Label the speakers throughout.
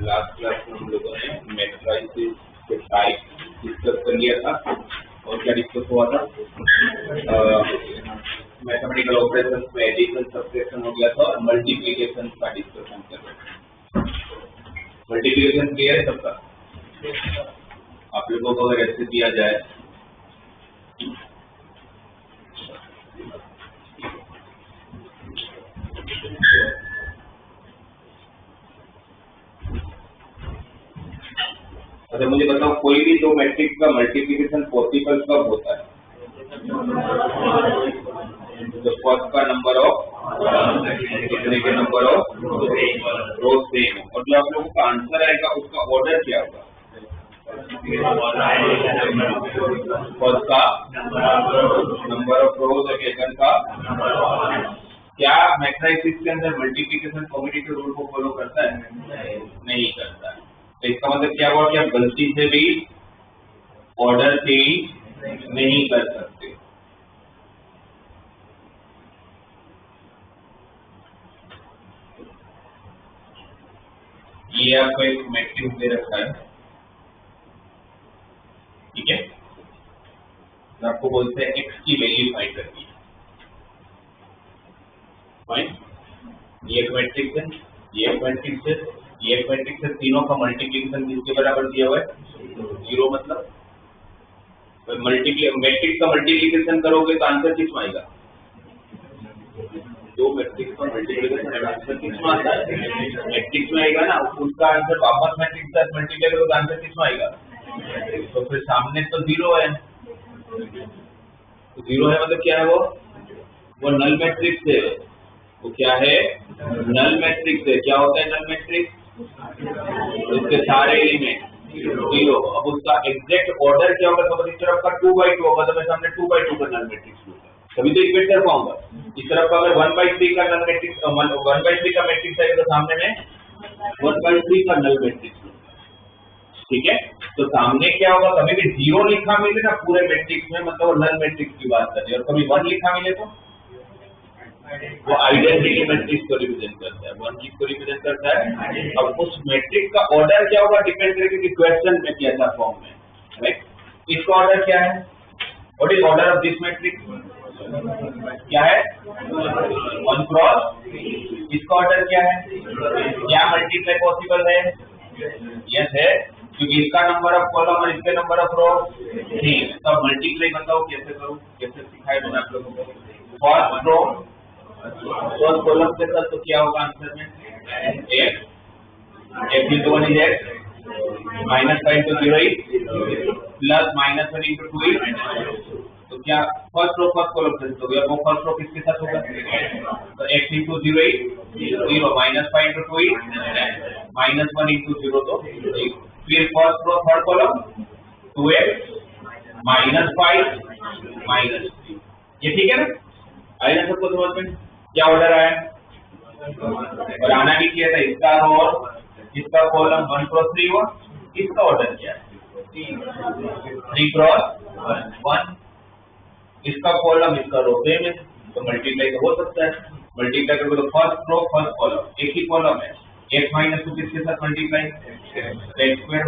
Speaker 1: Last class में हम लोगों ने मैट्रिसेस के टाइप डिस्कस कर लिया था और क्या डिस्कस हुआ था? मैथमेटिकल ऑपरेशन में एडिशन सब्ट्रैक्शन हो गया था और मल्टीप्लिकेशन का डिस्कशन कर रहे थे। मल्टीप्लिकेशन क्लियर है सबका? आप लोगों को अगर ऐसे दिया जाए अच्छा मुझे बताओ, कोई भी दो मैट्रिक्स का मल्टीप्लिकेशन पॉसिबल कब होता है? तो फर्स्ट का नंबर ऑफ दूसरे के नंबर ऑफ रो सेम और जो आप लोगों का आंसर आएगा उसका ऑर्डर क्या होगा? फर्स्ट का नंबर ऑफ रोज और सेकंड का क्या मैट्रिसेस के अंदर मल्टीप्लिकेशन कम्यूटेटिव रूल को फॉलो करता है? नहीं करता है। तो इसका मतलब क्या हुआ कि आप गलती से भी ऑर्डर चेंज नहीं कर सकते। ये आपको एक मैट्रिक्स दे रखा है, ठीक है? तो आपको बोलते हैं x की वैल्यू फाइंड करनी है। फाइन, ये एक मैट्रिक्स है, ये एक मैट्रिक्स है, ये एक मैट्रिक्स है, तीनों का मल्टीप्लिकेशन किसके बराबर दिया हुआ है? 0। मतलब मैट्रिक्स का मल्टीप्लिकेशन करोगे तो आंसर किस में आएगा? दो मैट्रिक्स का मल्टीप्लिकेशन आंसर किस में आता है? मैट्रिक्स में आएगा ना। उसका आंसर वापस मैट्रिक्स का मल्टीप्लाई करोगे तो आंसर किस में आएगा? तो फिर सामने तो 0 है, तो 0 है मतलब क्या है? वो नल मैट्रिक्स है। वो क्या है? नल मैट्रिक्स है। क्या होता है नल मैट्रिक्स? उसके सारे एलिमेंट 0। अब उसका एग्जैक्ट ऑर्डर क्या होगा? तो इस तरफ का 2/2 होगा तो मैं सामने 2/2 का नल मैट्रिक्स लूंगा, तभी तो इक्वेशन पाऊंगा। इस तरफ का मैं 1/3 का नल मैट्रिक्स 1/3 का मैट्रिक्स आएगा तो सामने में 1/3 का नल मैट्रिक्स लूंगा, ठीक है? तो सामने क्या होगा? कभी भी 0 लिखा मिले ना पूरे मैट्रिक्स में मतलब नल मैट्रिक्स की बात कर रहे हैं, और कभी 1 लिखा मिले तो वो आइडेंटिटी मैट्रिक्स को रिप्रेजेंट करता है। 1 किसको रिप्रेजेंट करता है? अब उस मैट्रिक्स का ऑर्डर क्या होगा डिपेंड करेगा कि क्वेश्चन में कैसा फॉर्म है, राइट? इसका ऑर्डर क्या है? What is order of this matrix? क्या है? 1 क्रॉस। इसका ऑर्डर क्या है? क्या मल्टीप्लाई पॉसिबल है? यस है, क्योंकि इसका नंबर ऑफ कॉलम और इसके नंबर ऑफ रो सेम। तो मल्टीप्लाई बताओ कैसे करूं, कैसे सिखाया मैंने आप लोगों को? फर्स्ट रो फर्स्ट कॉलम के साथ तो क्या होगा आंसर में? x into 1 is x, -5 into 0 is plus -1 into 2 is, तो क्या फर्स्ट रो फर्स्ट कॉलम के साथ हो गया? वो फर्स्ट रो किसके साथ होगा? तो x into 0 is 0, -5 into 2 is -1 into 0 तो 0। फिर फर्स्ट रो थर्ड कॉलम 2x -5 -3, ये ठीक है ना? आया सबको समझ में? क्या ऑर्डर आया? और आना भी किया था इसका और इसका कॉलम 1 क्रॉस 3 हुआ। इसका ऑर्डर क्या है? 3 क्रॉस 1। इसका कॉलम इसका रो सेम है तो मल्टीप्लाई तो हो सकता है। मल्टीप्लाई करोगे तो फर्स्ट रो फर्स्ट कॉलम एक ही कॉलम है। x माइनस 2 किसके साथ मल्टीप्लाई? x स्क्वायर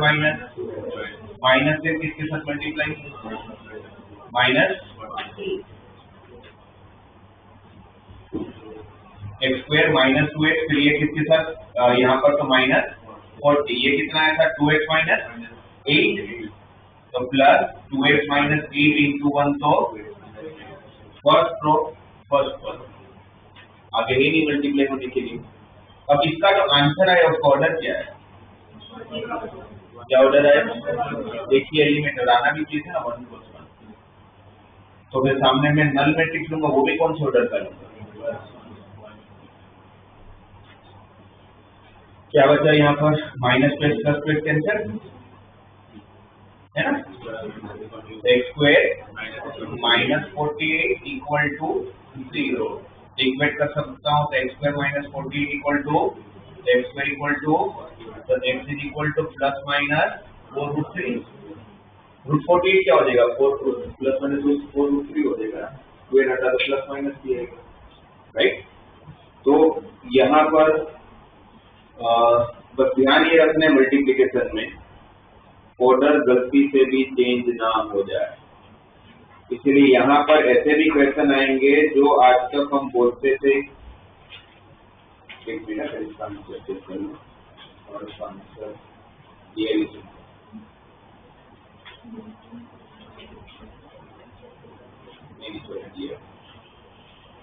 Speaker 1: माइनस से किसके साथ multiply? Minus x square minus 2x, फिर ये किसके साथ? यहाँ पर तो माइनस 40, ये कितना आया था? 2x माइनस 8, तो प्लस 2x माइनस 8 इंटू 1, तो फर्स्ट रो फर्स्ट कॉलम आगे ही नहीं मल्टीप्लाई होने के लिए। अब इसका जो आंसर आया उसका ऑर्डर क्या है? क्या ऑर्डर है? देखिए एलिमेंट लाना भी चाहिए ना 1 + 1, तो फिर सामने में नल मैट्रिक्स लूंगा, वो भी कौन से ऑर्डर का लूंगा? क्या बचा यहाँ पर? Minus plus plus plus cancel है ना, x square -48 equal to 0। Equate कर सकता हूँ तो x square -48 equal to x square equal to, तो x is equal to plus minus 4√3। √48 क्या हो जाएगा? 4 प्लस माइनस 4√3 हो जाएगा। स्क्वायर हटा तो प्लस माइनस भी आएगा, राइट। तो यहाँ पर बस ध्यान ये रखना है मल्टीप्लिकेशन में ऑर्डर गलती से भी चेंज ना हो जाए, इसलिए यहाँ पर ऐसे भी क्वेश्चन आएंगे जो आज तक हम बोलते थे। एक मिनट इसका आंसर चेक कर लो और इसका आंसर ये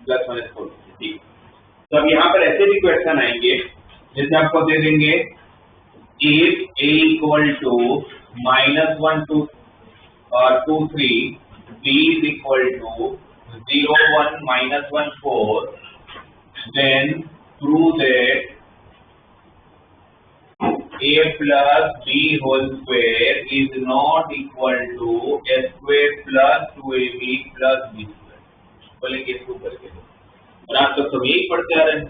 Speaker 1: प्लस माइनस 4, ठीक। तब यहाँ पर ऐसे भी क्वेश्चन आएंगे जैसे आपको दे देंगे if a equal to -1 to 2 3, b is equal to 0 1 -1 4, then prove that a plus b whole square is not equal to a square plus 2ab plus b square। बोले कि प्रूव करके दो। और आप तो सब यही पढ़ते आ रहे हैं,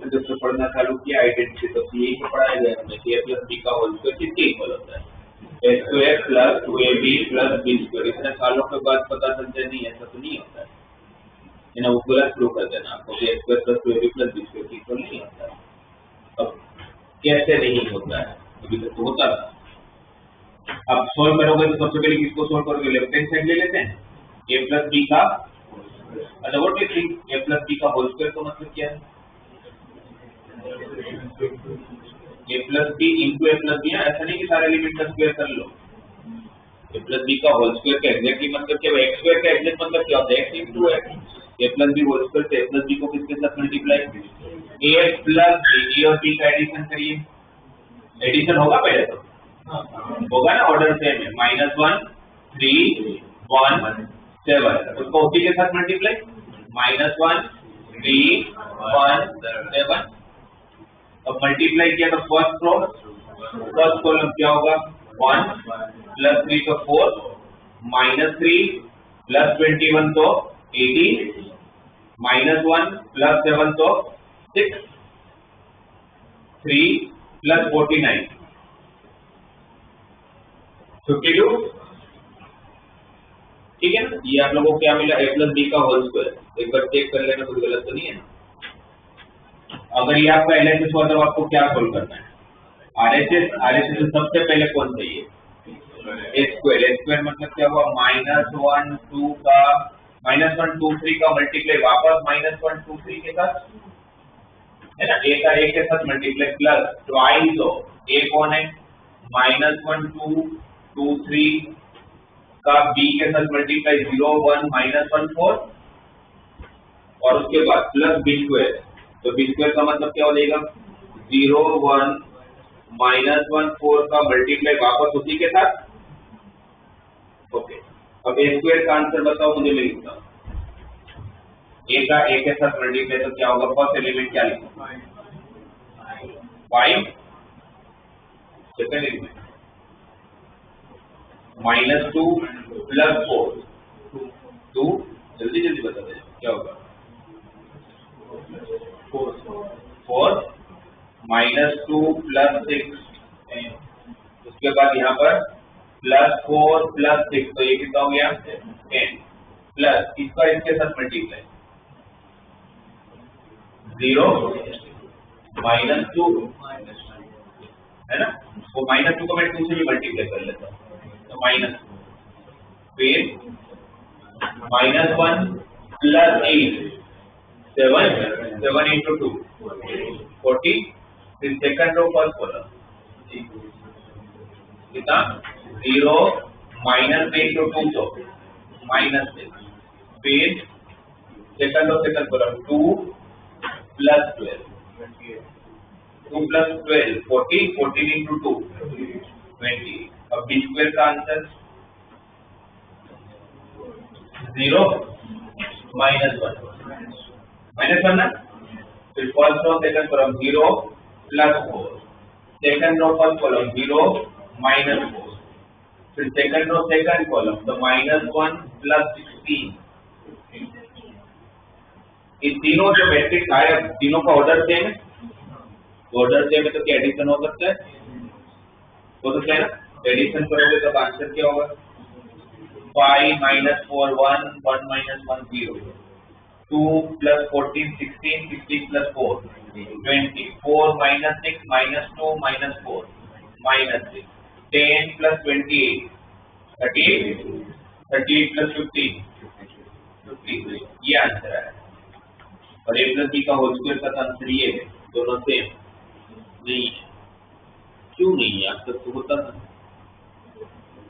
Speaker 1: जब से पढ़ना चालू किया आइडेंटिटी तो यही तो पढ़ाया गया हमें कि a plus b का होल स्क्वायर किसके इक्वल होता है? a square plus 2ab plus b square। इतने सालों के बाद पता चलता नहीं, ऐसा तो नहीं होता है ना, वो गलत प्रूव कर देना आपको कि a square plus 2ab plus b square equal नहीं होता है। अब कैसे नहीं होता है? अभी तक तो होता था। अब सोल्व करोगे तो सबसे पहले किसको सोल्व करोगे? लेफ्ट हैंड साइड ले लेते हैं, a plus b का, अच्छा what do you think a plus b का होल स्क्वायर का मतलब क्या है? a plus b into a plus b, ऐसा नहीं कि सारे एलिमेंट का स्क्वायर कर लो। a plus b का होल स्क्वायर का एग्जैक्टली मतलब क्या है? x स्क्वायर का एग्जैक्ट मतलब क्या होता है? x into x। a plus b whole square से a plus b को किसके साथ multiply? a plus b, a और b का एडिशन करिए। एडिशन होगा पहले तो होगा ना, ऑर्डर सेम है, -1 3 1 7, उसको उसी के साथ मल्टीप्लाई, -1 3 1 7। अब मल्टीप्लाई किया तो फर्स्ट रो फर्स्ट कॉलम क्या होगा? 1 प्लस 3 तो 4, -3 प्लस 21 तो 18, -1 प्लस 7 तो 6, 3 प्लस 49 52, ठीक है ना। ये आप लोगों को क्या मिला? a plus b का होल स्क्वायर। एक बार चेक कर लेना, कुछ गलत तो नहीं है ना। अगर ये आपका LHS हुआ तो आपको क्या सोल्व करना है? RHS से सबसे पहले कौन चाहिए? a स्क्वायर मतलब क्या हुआ? -1 2 का -1 2 3 का मल्टीप्लाई वापस -1 2 3 के साथ है ना, a का a के साथ multiply plus twice of a कौन है? -1 2 2 3 का b के साथ मल्टीप्लाई 0 1 -1 4, और उसके बाद प्लस b स्क्वायर। तो b स्क्वायर का मतलब क्या हो जाएगा? 0 1 -1 4 का मल्टीप्लाई वापस उसी के साथ। ओके, अब a स्क्वायर का आंसर बताओ मुझे, मैं लिखता हूँ। a का a के साथ मल्टीप्लाई तो क्या होगा? फर्स्ट एलिमेंट क्या लिखूं? 5, सेकंड एलिमेंट -2 प्लस 4 2, जल्दी जल्दी बता दे क्या होगा? 4 -2 प्लस 6, उसके बाद यहाँ पर +4 प्लस 6, तो ये कितना हो गया? 10 प्लस इसका इसके साथ मल्टीप्लाई 0 -2 है ना, वो -2 को मैं 2 से भी मल्टीप्लाई कर लेता हूँ, तो माइनस, फिर -1 प्लस 8 7 into 2 40, फिर सेकंड रो फर्स्ट कॉलम कितना? 0 -8 to 2 तो -6, फिर second row second column 2 plus 12 2 plus 12 14 14 into 2 20। अब b स्क्वायर का आंसर 0 -1 -1 ना, फिर first row second column 0 +4, second row first column 0 -4, फिर सेकंड रो सेकंड कॉलम तो -1 +16। इन तीनों जो मैट्रिक्स आया तीनों का ऑर्डर सेम है, ऑर्डर सेम है तो क्या एडिशन हो सकता है? हो सकता है ना। एडिशन करोगे तो आंसर क्या होगा? 5 -4 1 1 -1 0, 2 + 14 16 16 + 4 20, 4 - 6 - 2 - 4 -6, 10 + 28 38 38 + 15 50, ये आंसर है। और a + b का होल स्क्वायर का आंसर ये है, दोनों सेम नहीं है। क्यों नहीं है? अब तक तो होता था,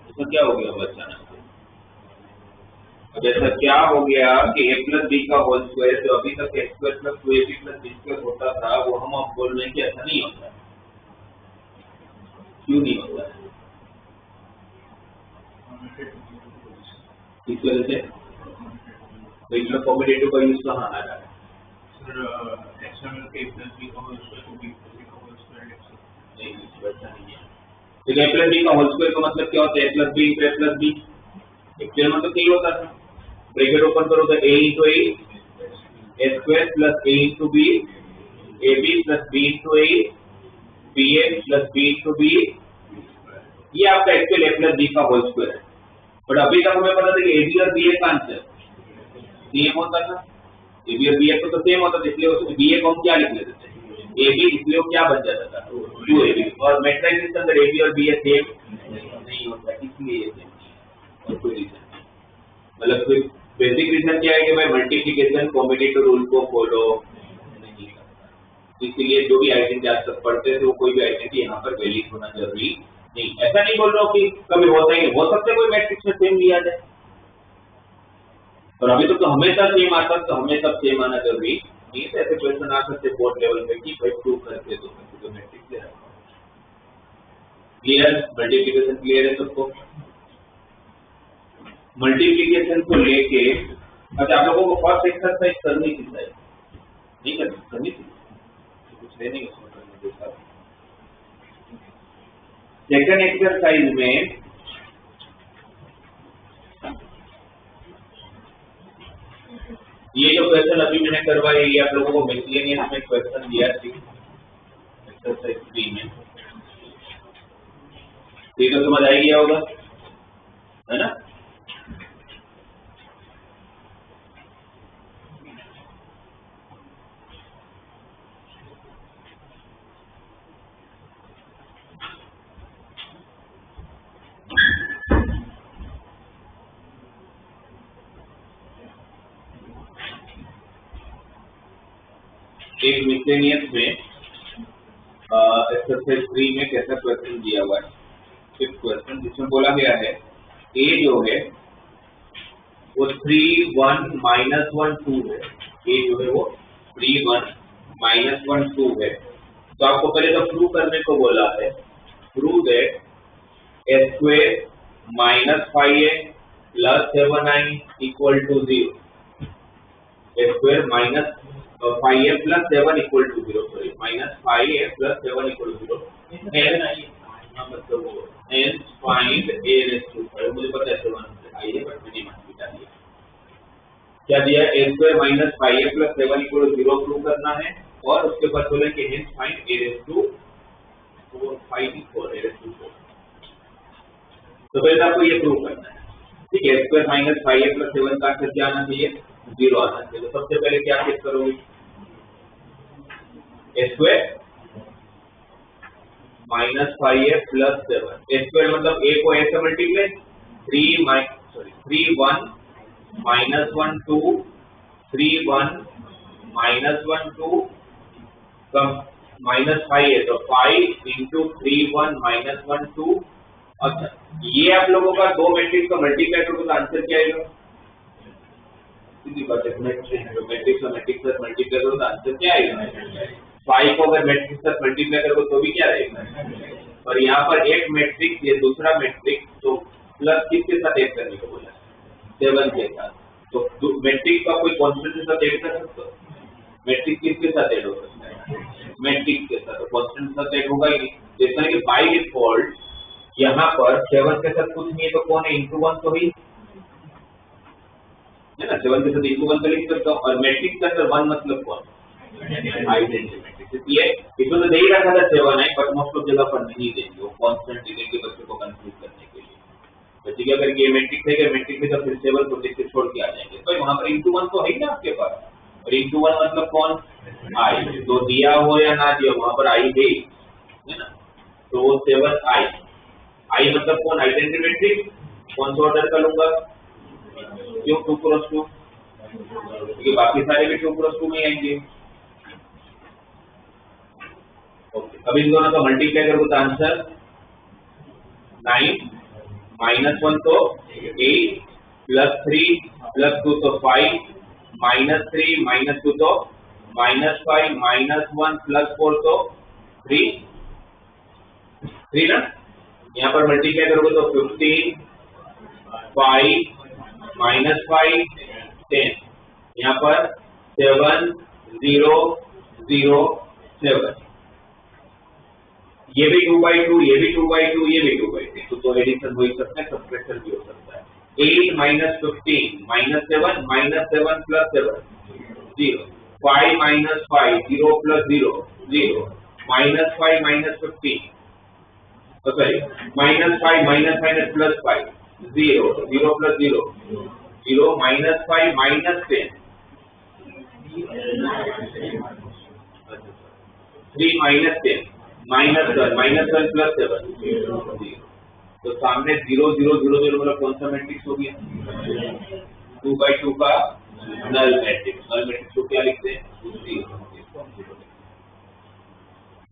Speaker 1: तो क्या हो गया अचानक से? अब ऐसा क्या हो गया कि a + b का होल स्क्वायर जो अभी तक x² + 2ab + b² होता था वो हम अब बोल रहे हैं कि ऐसा नहीं होता है। क्यों नहीं होता है? इस वजह से तो इसमें कॉम्बिनेटिव का यूज कहाँ आ रहा है? तो a + b का होल स्क्वायर का मतलब क्या होता है? a + b × a + b, actual मतलब यही होता था। ब्रैकेट ओपन करो तो a × a, a² + a × b, ab + b × a, ba + b × b, ये आपका एक्चुअल a + b का होल स्क्वायर है। बट अभी तक हमें पता था कि ab और ba का आंसर सेम होता था। ab और ba तो सेम होता था, इसलिए उसमें ba को हम क्या लिख लेते थे? ab, इसलिए वो क्या बन जाता था? 2ab। और मैट्रिक्स के अंदर ab और ba सेम नहीं होता, इसलिए और कोई रीजन नहीं। मतलब कोई बेसिक रीजन क्या है कि भाई मल्टीप्लिकेशन कॉम्बिनेटिव रूल को फॉलो नहीं करता, इसलिए जो भी आइडेंटिटी आज तक पढ़ते थे वो कोई भी आइडेंटिटी यहाँ पर वैलिड होना जरूरी नहीं। ऐसा नहीं बोल रहा हूँ कि कभी होता ही नहीं, हो सकता है कोई मैट्रिक्स में सेम लिया जाए, और अभी तो हमेशा सेम आता तो हमेशा सेम आना जरूरी नहीं है। ऐसे क्वेश्चन आ सकते बोर्ड लेवल पे कि भाई प्रूव करके दो तो मैट्रिक्स ले रहा हूँ। क्लियर? मल्टीप्लिकेशन क्लियर है सबको? मल्टीप्लिकेशन को लेके अच्छा आप लोगों को फर्स्ट एक्सरसाइज करनी थी शायद, नहीं करनी थी, कुछ लेने की सेकंड एक्सरसाइज में ये जो क्वेश्चन अभी मैंने करवाए ये आप लोगों को मिसलेनियस में क्वेश्चन दिया थी एक्सरसाइज 3 में, ये तो समझ आ गया होगा, है ना? एक मिसलेनियस में एक्सरसाइज 3 में कैसा क्वेश्चन दिया हुआ है, फिफ्थ क्वेश्चन, जिसमें बोला गया है a जो है वो 3 1 -1 2 है। a जो है वो 3 1 -1 2 है। तो आपको पहले तो प्रूव करने को बोला है, prove that a² - 5a + 7i = 0, a² - 5a + 7 = 0, sorry -5a + 7 = 0, मतलब hence find a⁵, मुझे पता है 7 आई है बट मैंने बता दिया। क्या दिया? a² - 5a + 7 = 0 प्रूव करना है, और उसके बाद बोले कि hence find a⁴, 4 तो पहले आपको ये प्रूव करना है, ठीक है? a² - 5a + 7 का आंसर क्या आना चाहिए? 0 आना चाहिए। तो सबसे पहले क्या चेक करोगे? a² - 5a + 7, a² मतलब a को a से मल्टीप्लाई, 3 1 -1 2 3 1 -1 2 कम -5 है तो 5 × 3 1 -1 2। अच्छा, ये आप लोगों का दो मैट्रिक्स का मल्टीप्लाई करोगे तो आंसर क्या आएगा? सीधी बात है, मैट्रिक्स और मैट्रिक्स का मल्टीप्लाई करो तो आंसर क्या आएगा? 5 को अगर मैट्रिक्स का मल्टीप्लाई करोगे तो भी क्या रहेगा? और यहाँ पर एक मैट्रिक्स ये दूसरा मैट्रिक्स, तो प्लस किसके साथ ऐड करने को बोला? 7 के साथ। तो मैट्रिक्स का कोई कांस्टेंट के साथ ऐड कर सकते हो? मैट्रिक्स किसके साथ ऐड हो सकता है? मैट्रिक्स के साथ। तो कांस्टेंट के साथ ऐड होगा ही नहीं। जैसा कि बाय डिफॉल्ट यहाँ पर 7 के साथ कुछ नहीं है, तो कौन है? इंटू 1 तो ही है ना, 7 के साथ इंटू 1 तो लिख सकता हूँ। और मैट्रिक्स के अंदर 1 मतलब कौन? Identity matrix. इसलिए इसमें तो दे ही रखा था 7 है, बट मोस्ट ऑफ जगह पर नहीं देंगे, वो कांस्टेंट देंगे बच्चों को कंफ्यूज करने के लिए। तो ठीक है, अगर ये मैट्रिक्स है कि मैट्रिक्स में तो फिर 7 को लिख के छोड़ के आ जाएंगे। तो वहां पर इंटू 1 तो है ही ना आपके पास, और इंटू 1 मतलब कौन? आई। तो दिया हो या ना दिया, वहां पर आई है ना, तो वो 7 आई। आई मतलब कौन? Identity matrix. कौन सा ऑर्डर का लूंगा? क्यों 2 क्रॉस 2? क्योंकि बाकी सारे भी 2 क्रॉस 2 में आएंगे। ओके, अब इन दोनों का मल्टीप्लाई करो तो आंसर 9 -1 तो 8 +3 +2 तो 5 -3 -2 तो -5 -1 +4 तो 3 ना। यहाँ पर मल्टीप्लाई करोगे तो 15 5 -5 10। यहाँ पर 7 0 0 7। ये भी 2/2, ये भी 2/2, ये भी 2/2। तो एडिशन हो ही सकता है, सब्ट्रैक्शन भी हो सकता है। 8 -15 -7 -7 +7 0 5 -5 0 + 0 0 -5 -15 सॉरी -5 -5 +5 0 0 + 0 0 -5 -10 3 -10 -1 + 7 तो सामने 0 0 0 0 मतलब कौन सा मैट्रिक्स हो गया? 2/2 का नल मैट्रिक्स। नल मैट्रिक्स को क्या लिखते हैं?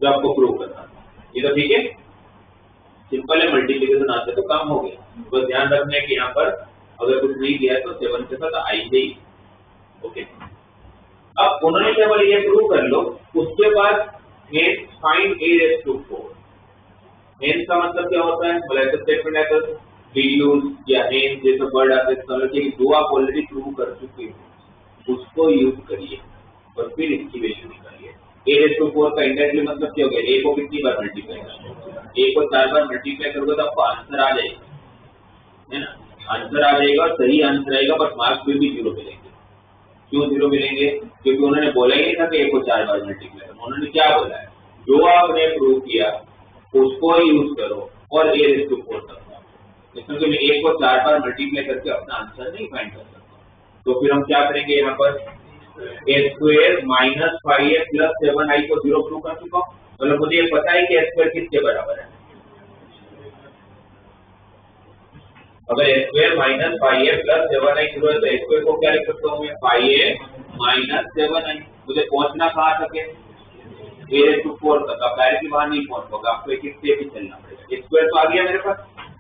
Speaker 1: जो आपको प्रूव करना था। ये तो ठीक है, सिंपल है, मल्टीप्लिकेशन आते तो काम हो गया। बस ध्यान रखना है कि यहाँ पर अगर कुछ नहीं दिया है तो 7 के साथ आएंगे ही। ओके, अब उन्होंने केवल ये प्रूव कर लो, उसके बाद hence find a raised to 4। hence का मतलब क्या होता है? मतलब ऐसा स्टेटमेंट है तो deduce या hence जैसे वर्ड आते हैं, समझ लीजिए कि जो आप ऑलरेडी प्रूव कर चुके हो उसको यूज करिए और फिर इसकी वैल्यू निकालिए। a raised to 4 का इंडायरेक्टली मतलब क्या हो गया? a को कितनी बार मल्टीप्लाई करना? a को 4 बार मल्टीप्लाई करोगे तो आपको आंसर आ जाएगा, है ना। आंसर आ जाएगा, सही आंसर आएगा, बट मार्क्स फिर भी 0 मिलेंगे। क्यों 0 मिलेंगे? क्योंकि उन्होंने बोला ही नहीं था कि a को 4 बार मल्टीप्लाई करो। उन्होंने क्या बोला है? जो आपने प्रूव किया उसको यूज करो और a raised to 4 तक। इसमें मैं a को 4 बार मल्टीप्लाई करके अपना आंसर नहीं फाइंड कर सकता। तो फिर हम क्या करेंगे? यहाँ पर a² - 5a + 7i को 0 प्रूव कर चुका हूँ। मतलब मुझे ये पता है कि a² किसके बराबर है। अगर a² - 5a + 7i 0 है तो a² को क्या लिख सकता हूँ मैं? 5a - 7i। मुझे पहुंचना कहाँ तक है? a raised to 4 तक। अब डायरेक्टली वहां नहीं पहुंच पाओगे, आपको एक स्टेप ही चलना पड़ेगा। स्क्वायर तो आ गया मेरे पास,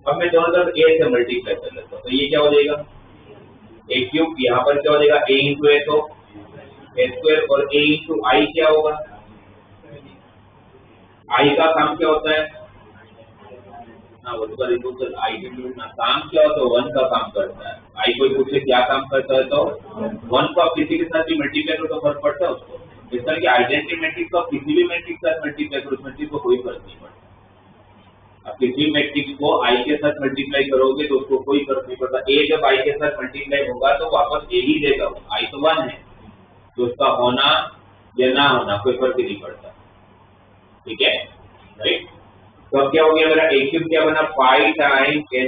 Speaker 1: अब मैं दोनों तरफ a से मल्टीप्लाई कर लेता हूँ, तो ये क्या हो जाएगा? a³। यहाँ पर क्या हो जाएगा? a × a तो a² और a × i क्या होगा? i का काम क्या होता है? वो तो रिमूवल आई ना, काम क्या होता है? 1 का काम करता है। आई कोई पूछे क्या काम करता है तो 1 को आप किसी के साथ भी मल्टीप्लाई करो तो फर्क पड़ता है उसको। इस तरह की आइडेंटिटी मैट्रिक्स को आप किसी भी मैट्रिक्स के साथ मल्टीप्लाई करो, मैट्रिक्स को कोई फर्क नहीं पड़ता। आप किसी मैट्रिक्स को आई के साथ मल्टीप्लाई करोगे तो उसको कोई फर्क नहीं पड़ता। ए जब आई के साथ मल्टीप्लाई होगा तो वापस ए ही देगा, आई तो 1 है, तो उसका होना या ना होना कोई फर्क ही नहीं पड़ता। ठीक है, राइट। तो अब क्या हो गया? मेरा a³ क्या बना? 5 टाइम्स a² -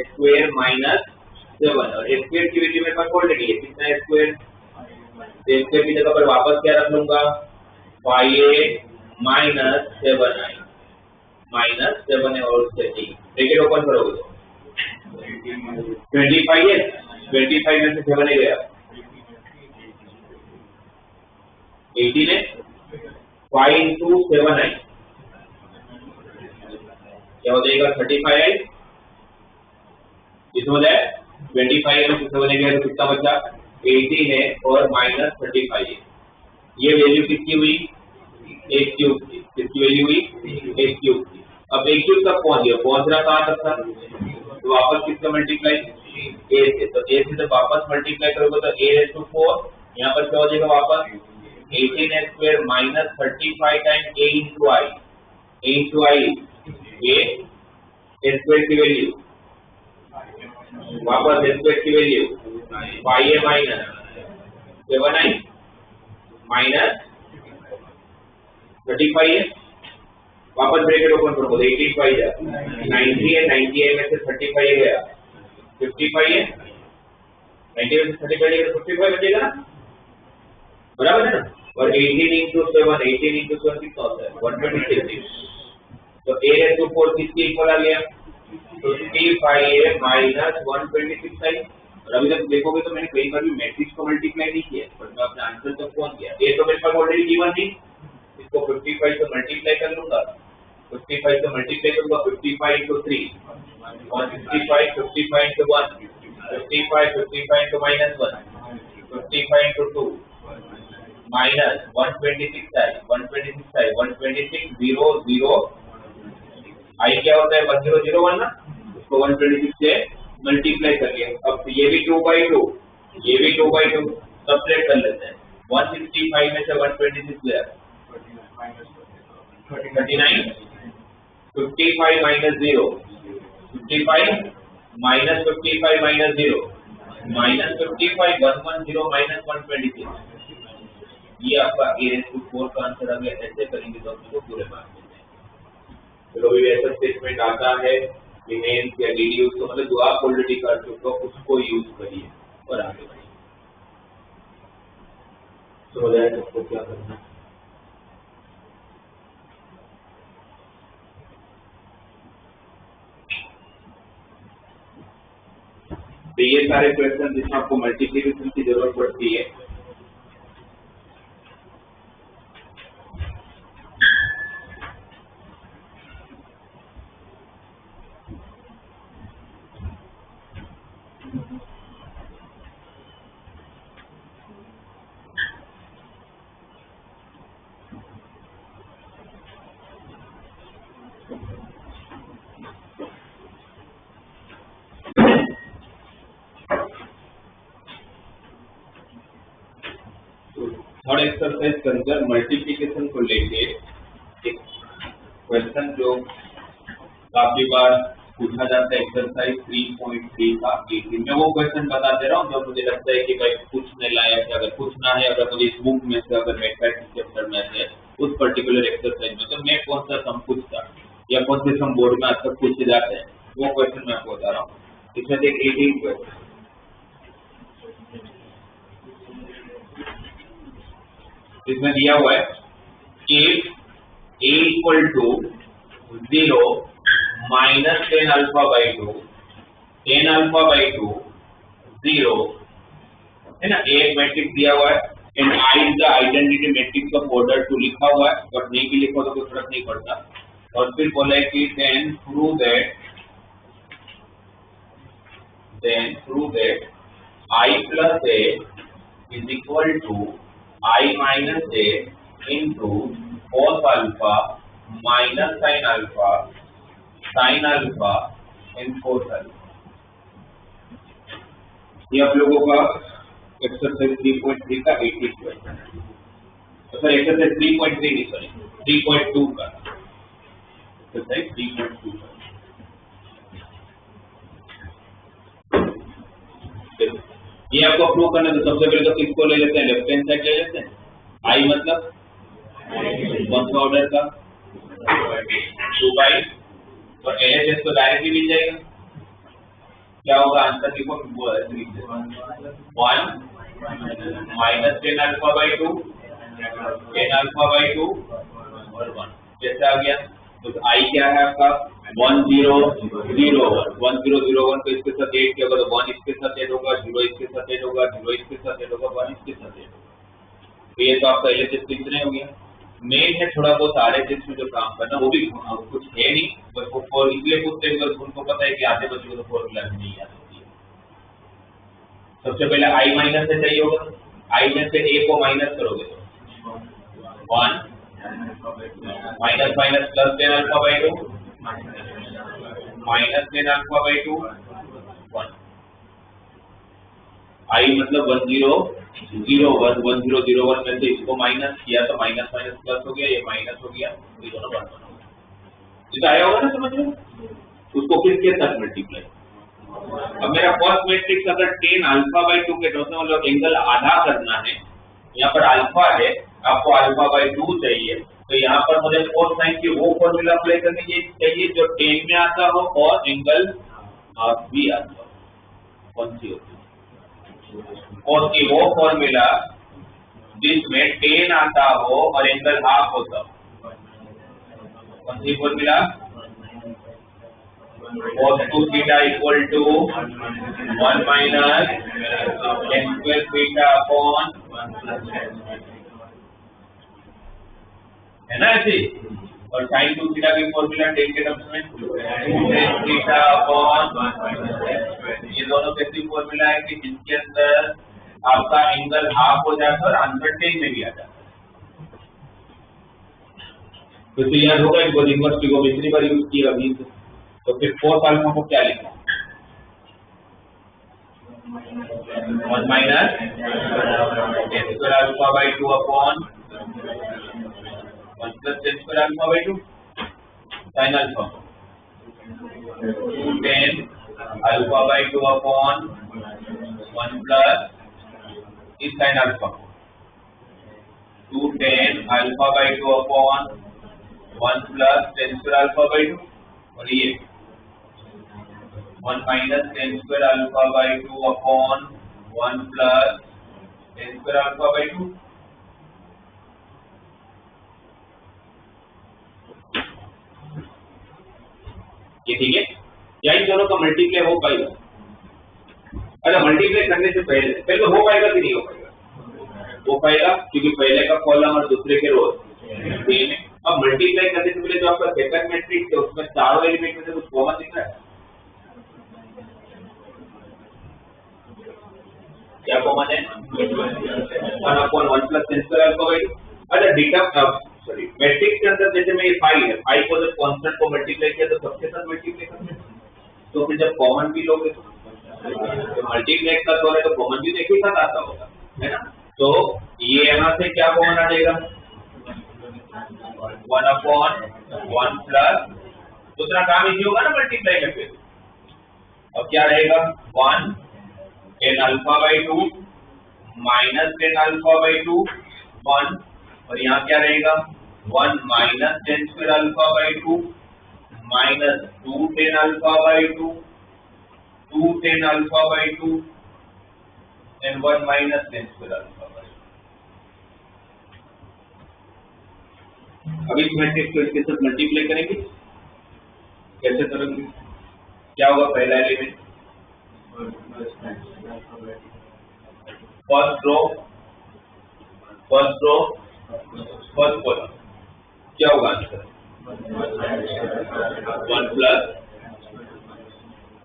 Speaker 1: 7 और a² की वैल्यू मेरे पास ऑलरेडी है। कितना है a²? a² की जगह पर वापस क्या रख लूंगा? 5a - 7i -7 है और उससे ब्रैकेट ओपन करोगे तो 25 है। 25 में से 7 गया 18 है। 5 × 7i क्या हो जाएगा? 35i। इसमें हो जाए 25 में से 7 गया तो कितना बचा? 18 है और -35 है। ये वैल्यू किसकी हुई? a³ की। किसकी वैल्यू हुई? a³ की। अब a³ तक पहुंच गया, पहुंच रहा कहां तक था? तो वापस किसका मल्टीप्लाई? ए से, तो ए से जब वापस मल्टीप्लाई करोगे तो a रेज़ टू 4, यहाँ पर क्या हो जाएगा वापस 18a square minus 35 time a into I, a square की वैल्यू वापस a स्क्वायर की value 5a minus 7i minus 35 है, वापस ब्रैकेट ओपन करो, 18 5 जा 90 है, 90 में से 35 गया 55 है, 90 में से 35 गया तो 55 बचेगा ना, बराबर है ना। और 18 into 7 कितना होता है 126, तो a रेज़ टू 4 किसके इक्वल आ गया 55a माइनस 126 आई। और अभी तक देखोगे तो मैंने कई बार भी मैट्रिक्स को मल्टीप्लाई नहीं किया, पर मैं अपना आंसर तक पहुंच गया। a तो मेरे पास ऑलरेडी गिवन थी, इसको 55 से मल्टीप्लाई कर लूंगा, 55 से मल्टीप्लाई करूंगा 55 into 3 165, 55 into 1 55, 55 into -1 55 into 2 minus 126 आई 126 0 0 आई क्या होता है 1001 ना, उसको 126 से मल्टीप्लाई कर लिया। अब ये भी 2/2, ये भी 2/2 सब्ट्रैक्ट कर लेते हैं, 165 में से 126 गया 39, 55 minus 0 55 minus 55 minus 0 minus 55 110 minus 126, ये आपका a रेज़ टू 4 का आंसर आ गया। ऐसे करेंगे तो आपको पूरे मार्क्स मिल जाएंगे। चलो भी ऐसा स्टेटमेंट आता है रिमेन्स या डिड्यूस, तो मतलब जो आप ऑलरेडी कर चुके हो उसको यूज करिए और आगे बढ़िए। समझ आया सबको क्या करना है। तो ये सारे क्वेश्चन जिसमें आपको मल्टीप्लिकेशन की जरूरत पड़ती है, थर्ड एक्सरसाइज के अंदर मल्टीप्लिकेशन को लेके एक क्वेश्चन जो काफी बार पूछा जाता है, एक्सरसाइज 3.3 का 18 में वो क्वेश्चन बता दे रहा हूँ जो मुझे लगता है कि भाई पूछने लायक है। अगर पूछना है, अगर मुझे इस बुक में से अगर मैथमेटिक्स चैप्टर में है उस पर्टिकुलर एक्सरसाइज में, तो मैं कौन सा सम पूछता या कौन से सम बोर्ड में आज तक पूछे जाते हैं वो क्वेश्चन मैं आपको बता रहा हूँ। इसमें से 18 क्वेश्चन इसमें दिया हुआ है कि a equal to 0 minus 10 alpha by 2 10 alpha by 2 0 है ना। एक मैट्रिक्स दिया हुआ है and I is the identity matrix of order 2 लिखा हुआ है, बट नहीं भी लिखा तो कोई फर्क नहीं पड़ता। और फिर बोला है कि then prove that I plus A is equal to I minus a into cos alpha minus sin alpha and cos alpha। ये आप लोगों का एक्सरसाइज 3.3 का 80 क्वेश्चन है। तो सर एक्सरसाइज 3.3 नहीं, सॉरी 3.2 का एक्सरसाइज 3.2 का। ये आपको प्रूव करना है तो सबसे पहले तो किसको ले लेते हैं, लेफ्ट हैंड साइड ले लेते हैं। आई मतलब कौन सा ऑर्डर का 2/, तो LHS तो डायरेक्टली मिल जाएगा। क्या होगा आंसर देखो 1 minus 10 alpha by 2 10 alpha by 2 और 1 जैसे आ गया। तो आई क्या है आपका 1001 तो इसके साथ ऐड किया होगा तो 1 इसके साथ ऐड होगा, 0 इसके साथ ऐड होगा, 0 इसके साथ ऐड होगा, 1 इसके साथ ऐड होगा। तो ये तो आपका LHS कितने हो गया। मेन है थोड़ा बहुत RHS में जो काम करना, वो भी कुछ है नहीं, बस वो फॉर इसलिए पूछते हैं उनको पता है कि आधे बच्चों को तो फॉर्मूला नहीं याद होती है। सबसे पहले आई माइनस से चाहिए होगा, आई में से ए को माइनस करोगे तो 1 minus minus plus 10 alpha by 2 minus 10 alpha by 2 1। आई मतलब 1001 में से इसको माइनस किया तो माइनस माइनस प्लस हो गया, ये माइनस हो गया, ये दोनों 1 1 हो गया। तो आया होगा ना समझ में? उसको किसके साथ मल्टीप्लाई। अब मेरा फर्स्ट मैट्रिक्स अगर tan अल्फा बाई 2 के टर्म्स में मतलब एंगल आधा करना है, यहाँ पर अल्फा है, आपको अल्फा बाई 2 चाहिए, तो यहाँ पर मुझे कोस साइन की वो फॉर्मूला अप्लाई करनी चाहिए जो tan में आता हो और एंगल हाफ भी आता हो। कौन सी होती है? कोस की वो फॉर्मूला जिसमें tan आता हो और एंगल हाफ होता हो। कौन सी formula? cos 2 theta equal to 1 minus tan square theta upon है ना ऐसे। और sin 2 theta की फॉर्मूला tan के टर्म्स में 2 tan theta upon, ये दोनों कैसी फॉर्मूला है कि जिसके अंदर आपका एंगल हाफ हो जाता है और आंसर tan में भी आ जाता है। तो याद होगा इनको इनवर्स ट्रिगोनोमेट्री पर यूज किया अभी। तो फिर cos अल्फा को क्या लिखा? 1 minus tan square alpha by 2 upon 1 plus tan square alpha by 2 sin alpha 2 tan alpha by 2 upon 1 plus इस sin alpha 2 tan alpha by 2 upon 1 plus tan square alpha by 2 और ये 1 minus tan square alpha by 2 upon 1 plus tan square alpha by 2। ये ठीक है, या इन दोनों का multiply हो पाएगा? अच्छा, मल्टीप्लाई करने से पहले हो पाएगा कि नहीं हो पाएगा? हो पाएगा, क्योंकि पहले का कॉलम और दूसरे के रोज सेम है। अब मल्टीप्लाई करने से पहले जो आपका सेकंड मैट्रिक्स है उसमें चारों एलिमेंट में से कुछ कॉमन दिख रहा है? क्या कॉमन है? 1 upon 1 plus tan square alpha by 2। अच्छा, मैट्रिक्स के अंदर जैसे में ये 5 है, 5 को जब कांस्टेंट को मल्टीप्लाई किया तो सबके साथ मल्टीप्लाई करते हैं, तो फिर जब कॉमन भी लोगे तो मल्टीप्लाई का तो है तो कॉमन भी एक ही साथ आता होगा, है ना? तो ये यहाँ से क्या कॉमन आ जाएगा? 1 अपॉन 1 प्लस, दूसरा काम इजी होगा ना मल्टीप्लाई में। फिर अब क्या रहेगा? 1 tan alpha by 2 minus tan alpha by 2 1, और यहाँ क्या रहेगा? 1 minus tan square alpha by 2 minus 2 tan alpha by 2 2 tan alpha by 2 and 1 minus tan square alpha by 2। अब इस मैट्रिक्स को इसके साथ मल्टीप्लाई करेंगे। कैसे करेंगे? क्या होगा? पहला element first row first column, क्या होगा answer? 1 plus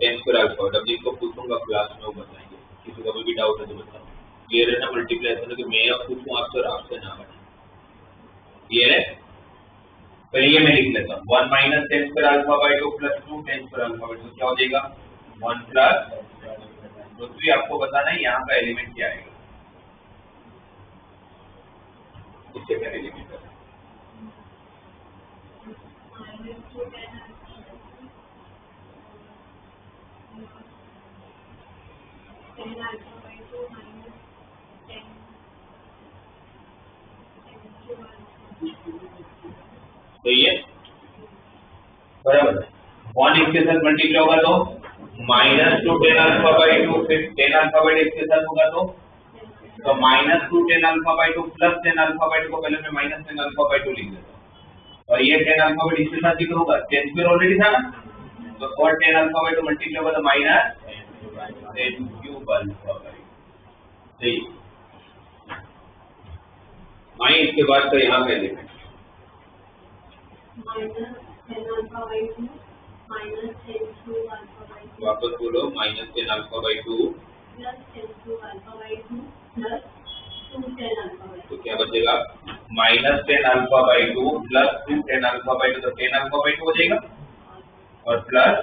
Speaker 1: tan square alpha. जब जिसको पूछूंगा क्लास में वो बताएंगे, किसी का भी डाउट है तो बताओ। क्लियर है ना? मल्टीप्लिकेशन है कि मैं अब पूछूं आपसे और आपसे ना बताएं। क्लियर है? पहले ये मैं लिख लेता हूँ 1 minus tan square alpha by 2 plus 2 tan square alpha by 2 क्या हो जाएगा? 1 प्लस, दूसरी आपको बताना है यहाँ का एलिमेंट क्या आएगा। इससे क्या एलिमेंट है? सही है, बराबर। 1 इसके साथ मल्टीप्लाई होगा तो -2 tan अल्फा बाई 2, फिर tan अल्फा बाई 2 इसके साथ होगा तो -2 tan alpha by 2 plus tan alpha by 2 को पहले मैं माइनस tan अल्फा बाई 2 लिख देता हूँ, और ये tan अल्फा बाई 2 इसके साथ लिखा होगा, tan स्क्वायर ऑलरेडी था ना, तो और tan अल्फा बाई 2 मल्टीप्लाई होगा तो minus tan cube alpha by. सही, माइनस इसके बाद तो यहाँ का एलिमेंट वापस बोलो -tan अल्फा बाई 2 तो क्या बचेगा? -tan alpha by 2 plus 2 tan alpha by 2, तो tan अल्फा बाई 2 हो जाएगा और प्लस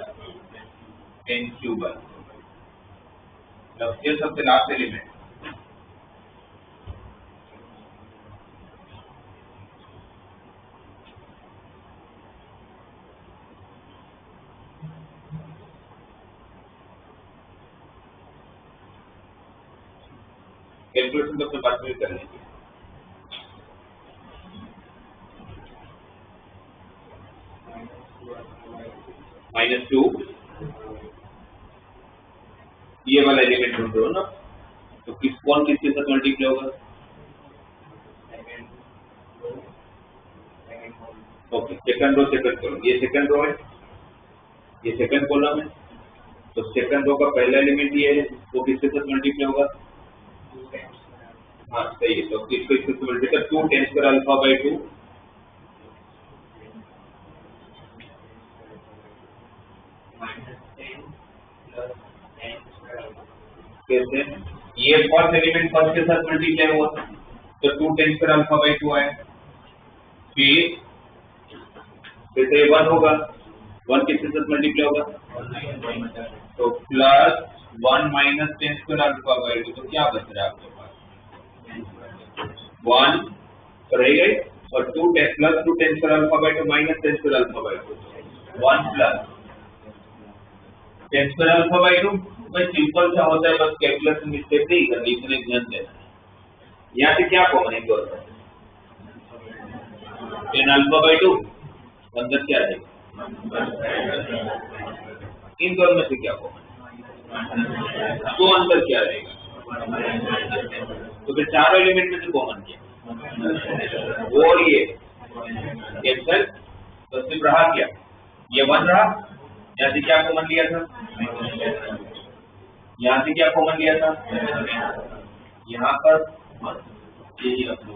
Speaker 1: tan क्यूब अल्फा। ये सबसे लास्ट एलिमेंट। कैलकुलेशन तो अपने बाद में कर लेंगे। -2 ये वाला एलिमेंट ढूंढ रहे हो ना, तो कौन किसके साथ मल्टीप्लाई होगा? Okay, second row second column, ये सेकंड रो है, ये सेकंड कॉलम है, तो सेकंड रो का पहला एलिमेंट ये है, वो किसके साथ मल्टीप्लाई होगा? हाँ सही है, तो इसको इसके साथ मल्टीप्लाई 2 10 स्क्वायर अल्फा बाई 2 कैसे? ये फर्स्ट एलिमेंट फर्स्ट के साथ मल्टीप्लाई हुआ, तो 2 10 स्क्वायर अल्फा बाई 2 आया। फिर ये 1 होगा, 1 किसके साथ मल्टीप्लाई होगा? तो plus 1 minus 10 square alpha by 2, तो क्या बच रहा है आपके पास? 1 तो रह गए, और 2 10 plus 2 10 square alpha by 2 minus 10 square alpha by 2, 1 plus 10 square alpha by 2। भाई सिंपल सा होता है, बस कैलकुलेशन मिस्टेक नहीं करनी, इतने ध्यान देना। यहाँ से क्या कॉमन है? 10 अल्फा बाई 2 अंदर क्या है? इन दोनों में से क्या कॉमन? तो अंदर क्या रहेगा? तो फिर चारों एलिमेंट में से कॉमन क्या? और ये कैंसल, तो सिर्फ रहा क्या? ये 1 रहा। यहाँ से क्या कॉमन लिया था? यहाँ से क्या कॉमन लिया था? यहाँ पर यही रख लो।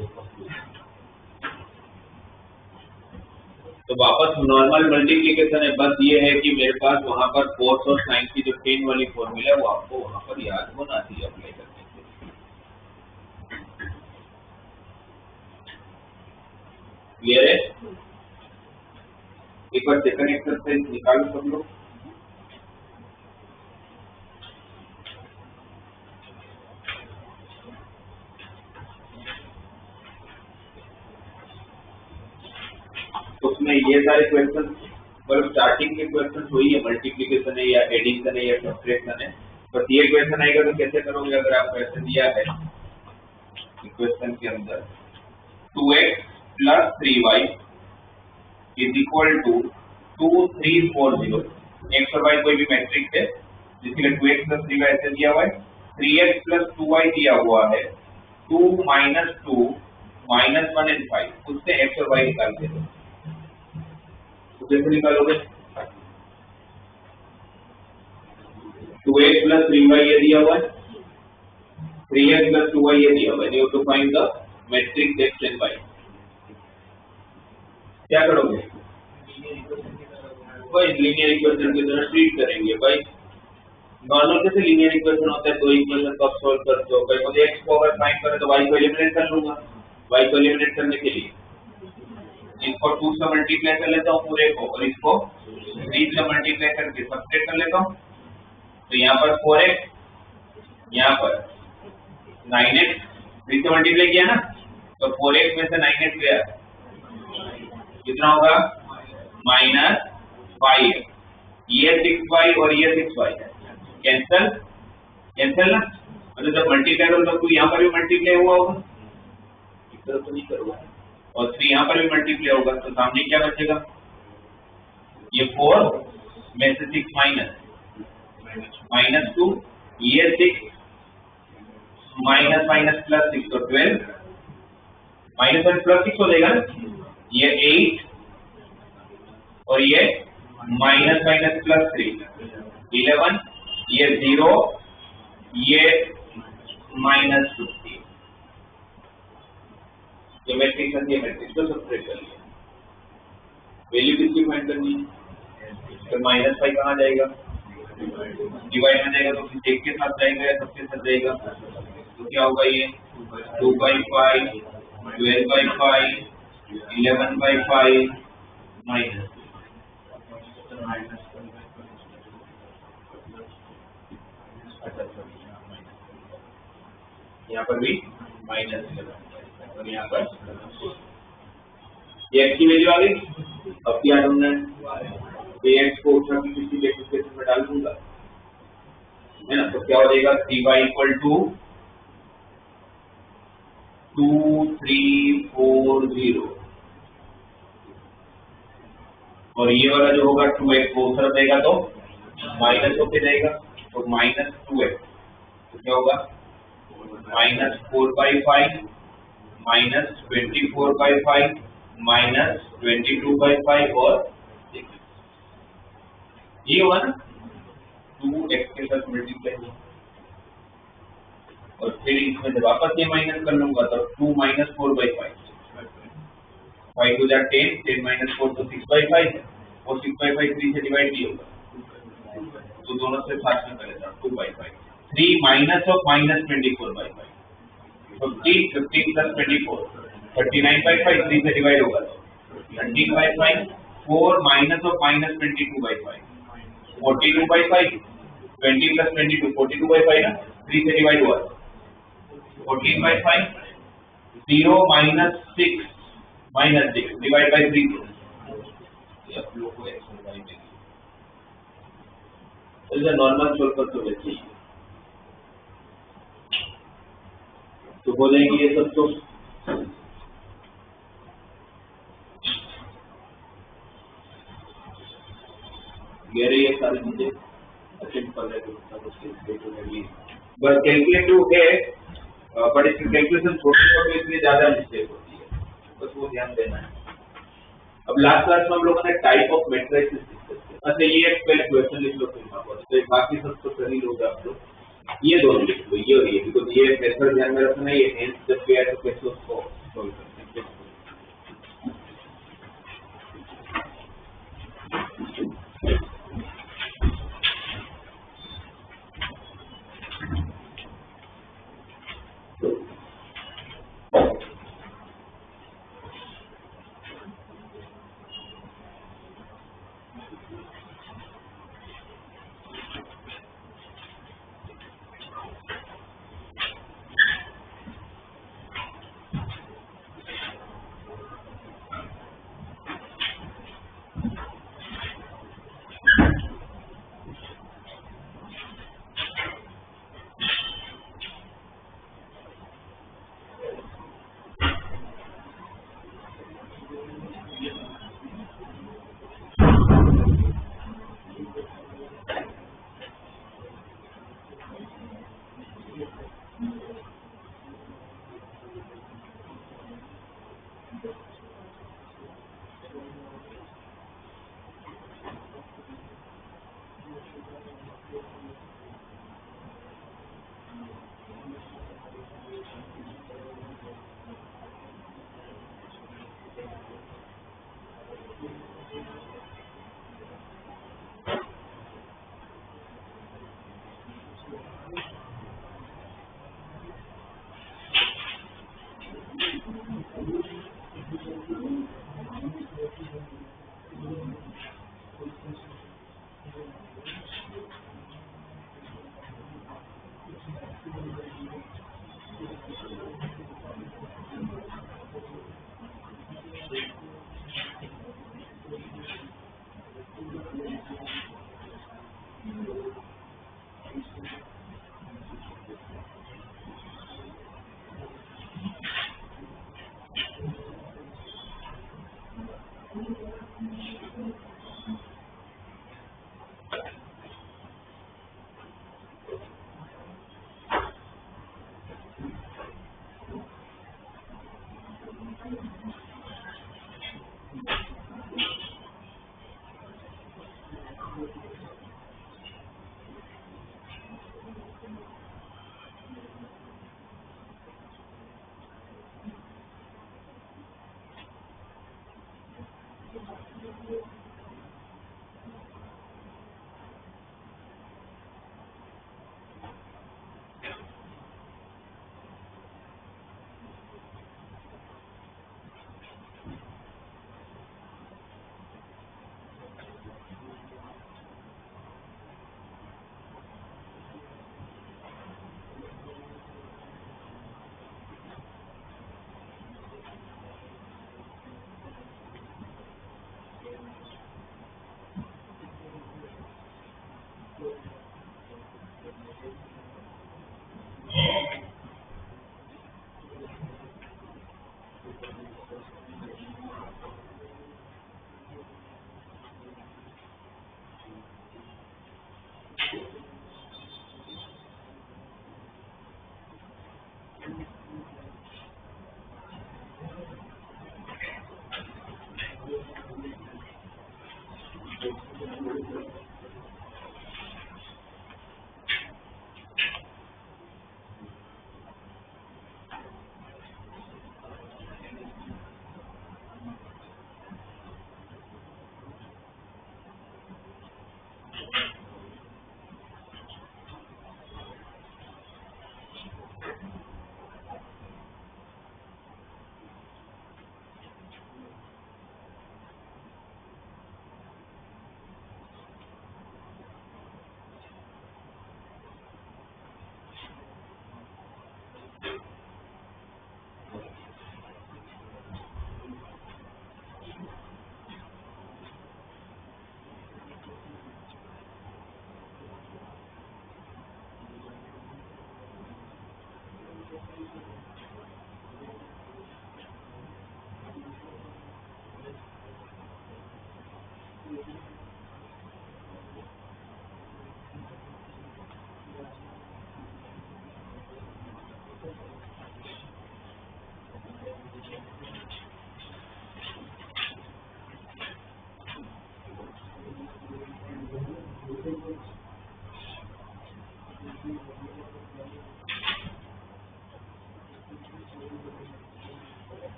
Speaker 1: तो वापस नॉर्मल मल्टीप्लिकेशन है, बस ये है कि मेरे पास वहां पर कोस और साइन की जो 10 वाली फॉर्मूला है वो आपको वहां पर याद होना चाहिए अप्लाई करने के लिए। क्लियर है? एक बार सेकंड एक्सरसाइज निकालो सब लोग। उसमें ये सारे क्वेश्चन मतलब स्टार्टिंग के क्वेश्चन वही है, मल्टीप्लिकेशन है या एडिशन है या सब्ट्रैक्शन है। बस ये क्वेश्चन आएगा तो कैसे करोगे? अगर आपको ऐसे दिया है क्वेश्चन के अंदर 2x plus 3y is equal to 2 3 4 0, X और वाई कोई भी मैट्रिक्स है जिसके लिए 2x प्लस 3y ऐसे दिया हुआ है, 3x प्लस 2y दिया हुआ है, 2 माइनस 2 माइनस 1 एंड 5, उससे एक्स और वाई निकाल के दो। तो कैसे निकालोगे? 2x प्लस 3y ये दिया हुआ है, 3x प्लस 2y ये दिया हुआ है, you to find the matrix x and y। क्या करोगे? भाई लीनियर इक्वेशन की तरह ट्रीट करेंगे। भाई नॉर्मल कैसे लीनियर इक्वेशन होता है, दो इक्वेशन को आप सोल्व करते हो। भाई मुझे x को अगर फाइंड करें तो y को एलिमिनेट कर लूंगा। y को एलिमिनेट करने के लिए इसको 2 से मल्टीप्लाई कर लेता हूँ पूरे को, और इसको 3 से मल्टीप्लाई करके सब्ट्रैक्ट कर लेता हूँ। तो यहाँ पर 4x, यहाँ पर 9x, 3 से मल्टीप्लाई किया ना, तो 4x में से 9x गया, कितना होगा? Minus 5x। ये 6y और ये 6y कैंसल, कैंसल ना, मतलब जब मल्टीप्लाई करो तो यहाँ पर भी मल्टीप्लाई हुआ होगा, इस तरह तो नहीं करूँगा, और 3 यहाँ पर भी मल्टीप्लाई होगा, तो सामने क्या बचेगा? ये 4 में से 6 माइनस 2, ये 6 माइनस माइनस प्लस 6, तो 12 माइनस वन प्लस 6 हो जाएगा ना, ये 8 और ये माइनस माइनस प्लस 3 11, ये 0, ये माइनस 50। ये मैट्रिक्स है, ये मैट्रिक्स को सब्ट्रैक्ट कर लिया। वैल्यू किसकी फाइंड करनी है? तो -5 कहाँ जाएगा? डिवाइड में जाएगा, तो एक के साथ जाएगा या सबके साथ जाएगा? तो क्या होगा? ये 2/5, 12/5, 11/5 माइनस यहाँ पर भी -11 और यहाँ पर ये x की वैल्यू आ गई। अब क्या ढूंढना है, ax को उठा के किसी के इक्वेशन में डाल दूंगा, है ना। तो क्या हो जाएगा, 3y इक्वल टू 2340 और ये वाला जो होगा 2x को उधर देगा तो माइनस होके जाएगा, तो -2x, तो क्या होगा -4/5 -24/5 -22/5 और 6, ये होगा ना 2x के साथ मल्टीप्लाई हुआ। और फिर इसमें जब वापस ये माइनस कर लूंगा तो 2 - 4/5, 5 2 10, 10 - 4 तो 6/5 है, और 6/5 3 से डिवाइड भी होगा, तो दोनों से साथ में करेगा 2/5, 3 माइनस ऑफ -24/5, तो 3 15 + 24 39/5, 3 से डिवाइड होगा तो 13/5, 4 माइनस ऑफ -22/5 42/5, 20 + 22 42/5 ना, 3 से डिवाइड हुआ 14/5, 0 - 6 -6 डिवाइड बाय 3, ये आप लोगों को एक्सरसाइज देगी। तो ये नॉर्मल सोल्व कर तो वैसे ही तो हो जाएंगे ये सब। तो ये रही है सारी चीजें सिंपल है, बस कैलकुलेटिव है, बट इसकी कैलकुलेशन छोटी छोटी इसलिए ज्यादा मिस्टेक होती है, बस वो ध्यान देना है। अब लास्ट क्लास में हम लोगों ने टाइप ऑफ मैट्रिसेस डिस्कस किया। अच्छा ये एक पहले क्वेश्चन लिख लो, फिर बाकी सब तो कर ही लोगे आप लोग, ये दोनों लिख लो, ये और ये, बिकॉज ये मेथड ध्यान में रखना है, ये हेंस जब भी आए तो कैसे उसको सॉल्व करते हैं।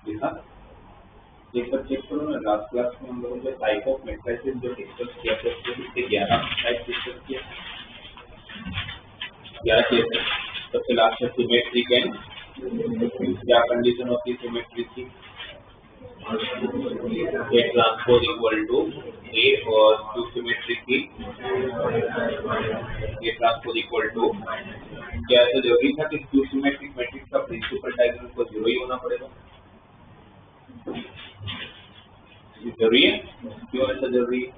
Speaker 1: देखा, एक बार चेक करो ना, लास्ट क्लास में हम लोगों ने टाइप ऑफ मैट्रिसेस जो डिस्कस किया था उसके 11 टाइप डिस्कस किया, 11 केस है। सबसे लास्ट है सिमेट्रिक एंड, क्या कंडीशन होती है सिमेट्रिक की? ए ट्रांसपोज इक्वल टू ए, और टू सिमेट्रिक की ए ट्रांसपोज इक्वल टू, क्या ऐसा जरूरी था कि टू सिमेट्रिक मैट्रिक्स का प्रिंसिपल डायगोनल को 0 ही होना पड़ेगा? जरूरी है? क्यों ऐसा जरूरी है?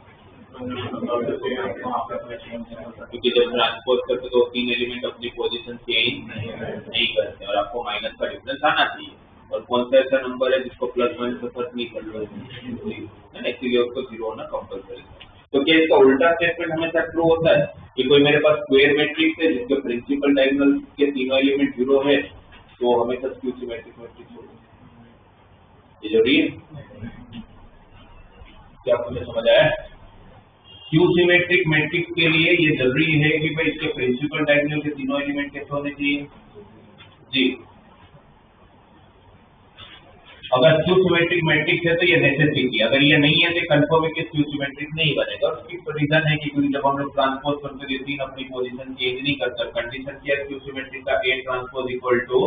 Speaker 1: क्योंकि जब ट्रांसपोज करते तो 3 एलिमेंट अपनी पोजीशन चेंज नहीं करते और आपको माइनस का डिफरेंस आना चाहिए, और कौन सा ऐसा नंबर है जिसको प्लस माइनस से फर्क नहीं कर रहा है, इसीलिए उसको जीरो होना कंपलसरी है। तो क्या इसका उल्टा स्टेटमेंट हमेशा ट्रू होता है कि कोई मेरे पास स्क्वायर मैट्रिक्स है जिसके प्रिंसिपल डायगोनल के तीनों एलिमेंट जीरो है तो हमेशा स्क्यू सिमेट्रिक मैट्रिक्स होगा। ये जरूरी है, क्या आपको समझ आया? स्क्यू सिमेट्रिक मैट्रिक्स के लिए ये जरूरी है कि भाई इसके प्रिंसिपल डायगोनल के तीनों एलिमेंट कैसे होने चाहिए जी। अगर स्क्यू सिमेट्रिक मैट्रिक्स है तो ये नेसेसिटी, अगर ये नहीं है तो कंफर्म है कि स्क्यू सिमेट्रिक नहीं बनेगा। और उसकी रीजन है कि क्योंकि जब हम लोग ट्रांसपोज करते हैं तीन अपनी पोजीशन चेंज नहीं करते, कंडीशन क्या है स्क्यू सिमेट्रिक का A transpose equal to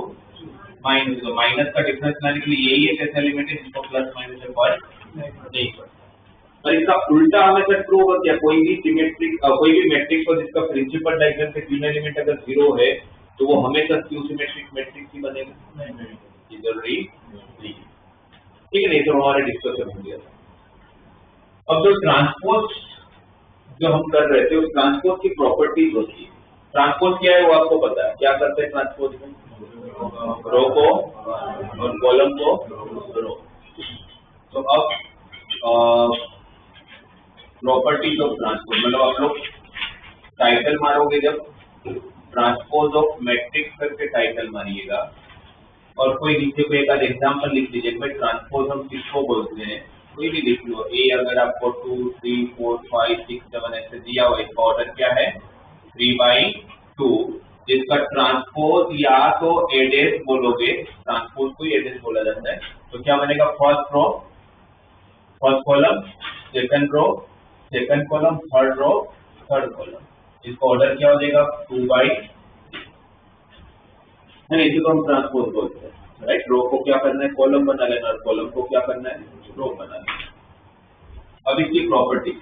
Speaker 1: minus, तो माइनस का डिफरेंस लाने के लिए यही एक ऐसा एलिमेंट है जिसको प्लस माइनस से फर्क नहीं पड़ता। और इसका उल्टा हमेशा ट्रू होता है, कोई भी सिमेट्रिक कोई भी मैट्रिक्स हो जिसका प्रिंसिपल डायगोनल के तीन एलिमेंट अगर जीरो है तो वो हमेशा स्क्यू सिमेट्रिक मैट्रिक्स ही बनेगा। ये जरूरी नहीं, ठीक है, नहीं तो हमारे डिस्कशन हो गया। अब जो ट्रांसपोज जो हम कर रहे थे उस ट्रांसपोज की प्रॉपर्टीज होती है। ट्रांसपोज क्या है वो आपको पता है, क्या करते हैं ट्रांसपोज में, रो को और कॉलम को रो। तो अब प्रॉपर्टीज ऑफ ट्रांसपोज मतलब आप लोग टाइटल मारोगे, जब ट्रांसपोज ऑफ मैट्रिक्स करके टाइटल मारिएगा और कोई नीचे पे एक एग्जांपल लिख लीजिए भाई ट्रांसपोज हम किसको बोलते हैं, कोई भी लिख लो। ए अगर आपको 2 3 4 5 6 7 ऐसे दिया हुआ, इसका ऑर्डर क्या है 3/2, जिसका ट्रांसपोज या तो एडेस बोलोगे, ट्रांसपोज को एडेस बोला जाता है, तो क्या बनेगा first row first column, second row second column, third row third column, इसका ऑर्डर क्या हो जाएगा 2/, इसी को हम ट्रांसपोज बोलते हैं, राइट। रो को क्या करना है कॉलम बना लेना और कॉलम को क्या करना है रो बना लेना। अब इसकी प्रॉपर्टी,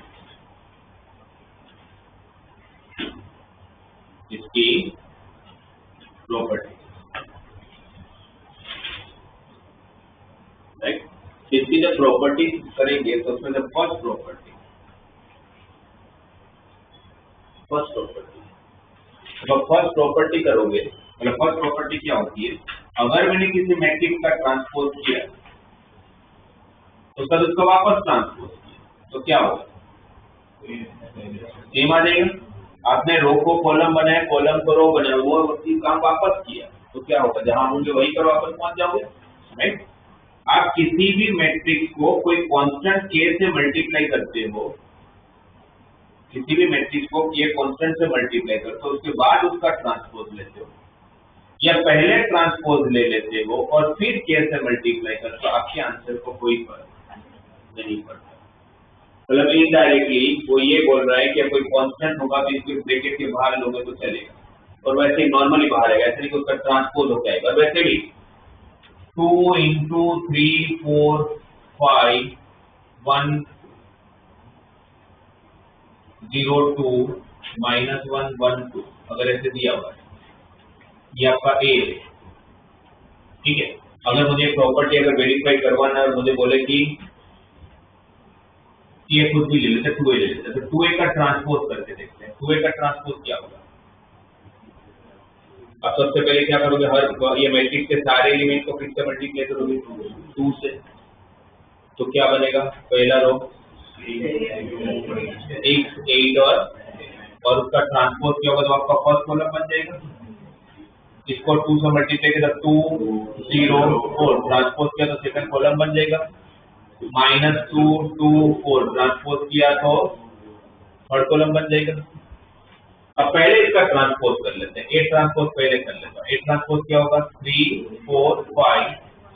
Speaker 1: इसकी प्रॉपर्टी, राइट, इसकी जब प्रॉपर्टी करेंगे तो उसमें जब फर्स्ट प्रॉपर्टी जब फर्स्ट प्रॉपर्टी करोगे, मतलब फर्स्ट प्रॉपर्टी क्या होती है, अगर मैंने किसी मैट्रिक्स का ट्रांसपोज किया उसका उसको वापस ट्रांसपोज किया तो क्या होगा सेम आ जाएगा। आपने रो को कॉलम बनाया, कॉलम को रो बनाया, वो उसी काम वापस किया तो क्या होगा, जहां होंगे वहीं पर वापस पहुंच जाओगे, राइट। आप किसी भी मैट्रिक्स को कोई कांस्टेंट k से मल्टीप्लाई करते हो, किसी भी मैट्रिक्स को k कांस्टेंट से मल्टीप्लाई करते हो, उसके बाद उसका ट्रांसपोज लेते हो या पहले ट्रांसपोज ले लेते हो और फिर k से मल्टीप्लाई करते हो, आपके आंसर को कोई फर्क नहीं पड़ता। मतलब इनडायरेक्टली वो ये बोल रहा है कि कोई कांस्टेंट होगा तो इसके ब्रैकेट के बाहर लोगे तो चलेगा, और वैसे ही नॉर्मली बाहर आएगा, ऐसे नहीं कि उसका ट्रांसपोज हो जाएगा। वैसे भी 2 into 3 4 5 1 0 2 -1 1 2 अगर ऐसे दिया हुआ है, ये आपका ए है, ठीक है। अगर मुझे प्रॉपर्टी अगर वेरीफाई करवाना है और मुझे बोले कि ये खुद भी ले लेते 2a ले लेते, तो 2a का ट्रांसपोज करके देखते हैं 2a का ट्रांसपोज क्या होगा। अब सबसे पहले क्या करोगे, हर ये मैट्रिक्स के सारे एलिमेंट को किससे मल्टीप्लाई करोगे 2 से, तो क्या बनेगा पहला रो 8 और उसका ट्रांसपोज क्या होगा तो आपका फर्स्ट कॉलम बन जाएगा। इसको 2 से मल्टीप्लाई किया 2 0 4 ट्रांसपोज किया तो सेकंड कॉलम बन जाएगा, -2 2 4 ट्रांसपोज किया तो थर्ड कॉलम बन जाएगा। अब पहले इसका ट्रांसपोज कर लेते हैं, ए ट्रांसपोज पहले कर लेते हैं। ए ट्रांसपोज क्या होगा 3 4 5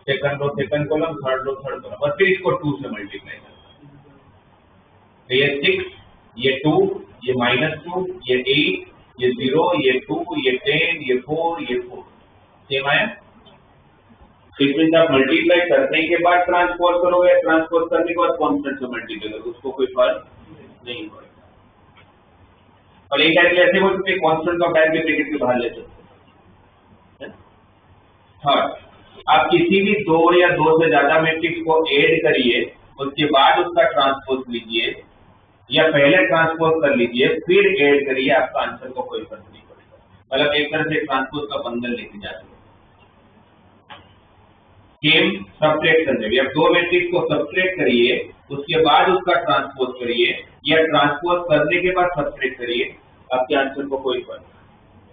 Speaker 1: second row second column, third row third column, और फिर इसको 2 से मल्टीप्लाई करते हैं, तो ये 6 ये 2 ये -2 ये 8 ये 0 ये 2 ये 10 ये 4 ये 4 सेम आया। इसमें आप मल्टीप्लाई करने के बाद ट्रांसपोज करोगे, ट्रांसपोज करने के बाद कांस्टेंट से मल्टीप्लाई करोगे, उसको कोई फर्क नहीं पड़ेगा। और एक टाइप ऐसे बोल सकते कांस्टेंट का वैल्यू ब्रैकेट के बाहर ले सकते हैं। थर्ड, आप किसी भी 2 या 2 से ज्यादा मैट्रिक्स को ऐड करिए, उसके बाद उसका ट्रांसपोज लीजिए या पहले ट्रांसपोज कर लीजिए फिर ऐड करिए, आपका आंसर को कोई फर्क नहीं पड़ेगा। मतलब एक तरह से ट्रांसपोज का बंडल लेके जाते हैं, सेम सब्ट्रैक्शन में आप दो मैट्रिक्स को सब्ट्रैक्ट करिए, उसके बाद उसका ट्रांसपोज करिए, या ट्रांसपोज करने के बाद सब्ट्रैक्ट करिए, आपके आंसर को कोई फर्क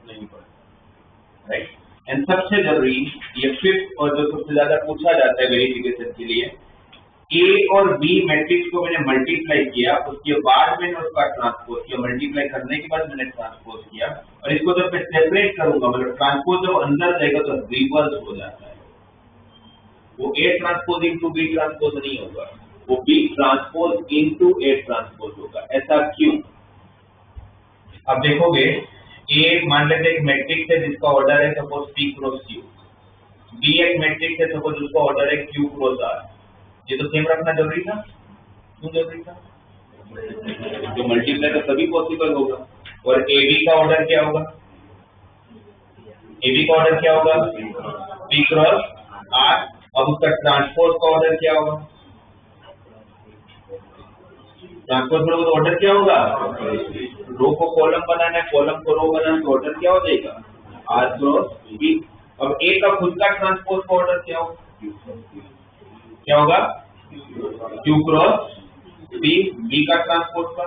Speaker 1: नहीं पड़ता, राइट। एंड सबसे जरूरी ये फिफ्थ और जो सबसे ज्यादा पूछा जाता है वेरिफिकेशन के लिए, ए और बी मैट्रिक्स को मैंने मल्टीप्लाई किया, उसके बाद मैंने उसका ट्रांसपोज किया, मल्टीप्लाई करने के बाद मैंने ट्रांसपोज किया, और इसको जब मैं सेपरेट करूंगा, मतलब ट्रांसपोज जब अंदर जाएगा तो रिवर्स हो जाता है। वो A transpose into B transpose नहीं होगा, वो B transpose into A transpose होगा। ऐसा क्यों? अब देखोगे, ए मान लेते एक मैट्रिक्स है जिसका ऑर्डर है suppose P cross Q, B एक मैट्रिक्स है सपोज उसका ऑर्डर है Q क्रॉस R। ये तो सेम रखना जरूरी था, क्यों जरूरी था? जो मल्टीप्लाई तो तभी पॉसिबल होगा। और ए बी का ऑर्डर क्या होगा? ए बी का ऑर्डर क्या होगा? P cross R। अब उसका ट्रांसपोज का ऑर्डर क्या होगा? ट्रांसपोज का ऑर्डर क्या होगा? रो को कॉलम बनाना है, कॉलम को रो बनाना है, तो ऑर्डर क्या हो जाएगा? R cross B। अब ए का खुद का ट्रांसपोज का ऑर्डर क्या होगा? क्या होगा? Q cross B। B का ट्रांसपोज का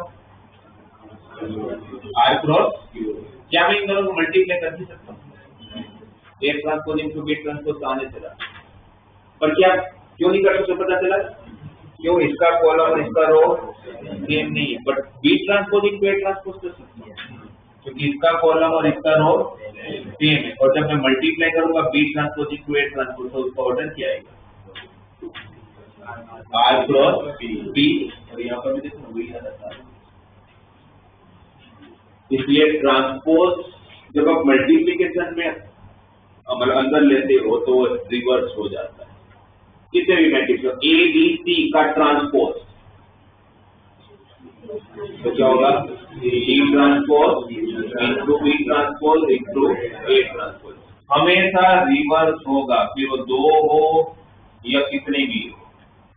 Speaker 1: R क्रॉस Q। क्या मैं इन दोनों को मल्टीप्लाई कर नहीं सकता? A transpose into B transpose आने चला, पर क्या क्यों नहीं कर सकते? पता चला क्यों? इसका कॉलम और इसका रो सेम नहीं है, but B transpose into A transpose कर सकते हैं, क्योंकि इसका कॉलम और इसका रो सेम है। और जब मैं मल्टीप्लाई करूंगा B transpose into A transpose, तो उसका ऑर्डर क्या आएगा? R cross B. और यहाँ पर भी देखो वही आ जाता है। इसलिए ट्रांसपोज जब आप मल्टीप्लिकेशन में मतलब अंदर लेते हो तो रिवर्स हो जाता है। कितने भी मैट्रिक्स ए बी सी का ट्रांसपोज तो क्या होगा? D transpose into B transpose into A transpose, हमेशा रिवर्स होगा। फिर वो दो हो या कितने भी हो,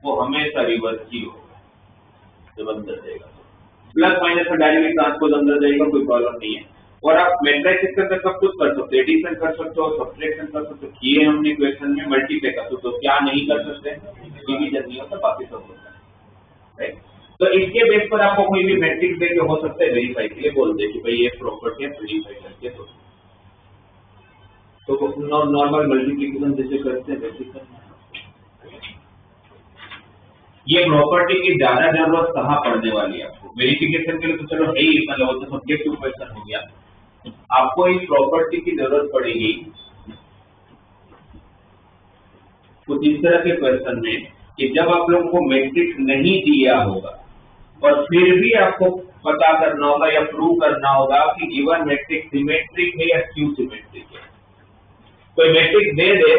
Speaker 1: वो हमेशा रिवर्स ही होगा जब अंदर जाएगा। प्लस माइनस में डायरेक्टली ट्रांसपोज अंदर जाएगा, कोई प्रॉब्लम नहीं है। और आप मैट्रिक्स के अंदर सब कुछ कर सकते हो, एडिशन कर सकते हो, सब्ट्रैक्शन कर सकते हो, किए हमने इक्वेशन में मल्टीप्लाई कर सकते हो, तो क्या नहीं कर सकते? डिवीजन नहीं होता, बाकी सब होता है, राइट। तो इसके बेस पर आपको कोई भी मैट्रिक्स देके हो सकता है वेरीफाई के लिए बोल दे कि भाई ये प्रॉपर्टी है, वेरीफाई करके तो नॉर्मल मल्टीप्लिकेशन जैसे करते हैं वैसे करना। ये प्रॉपर्टी की ज्यादा जरूरत कहाँ पड़ने वाली है आपको? वेरिफिकेशन के लिए तो चलो है ही, मतलब वो तो सब्जेक्टिव क्वेश्चन हो गया। आपको इस प्रॉपर्टी की जरूरत पड़ेगी कुछ इस तरह के क्वेश्चन में कि जब आप लोगों को मैट्रिक्स नहीं दिया होगा और फिर भी आपको पता करना होगा या प्रूव करना होगा कि गिवन मैट्रिक्स सिमेट्रिक है या स्क्यू सिमेट्रिक है। कोई मैट्रिक्स दे दे,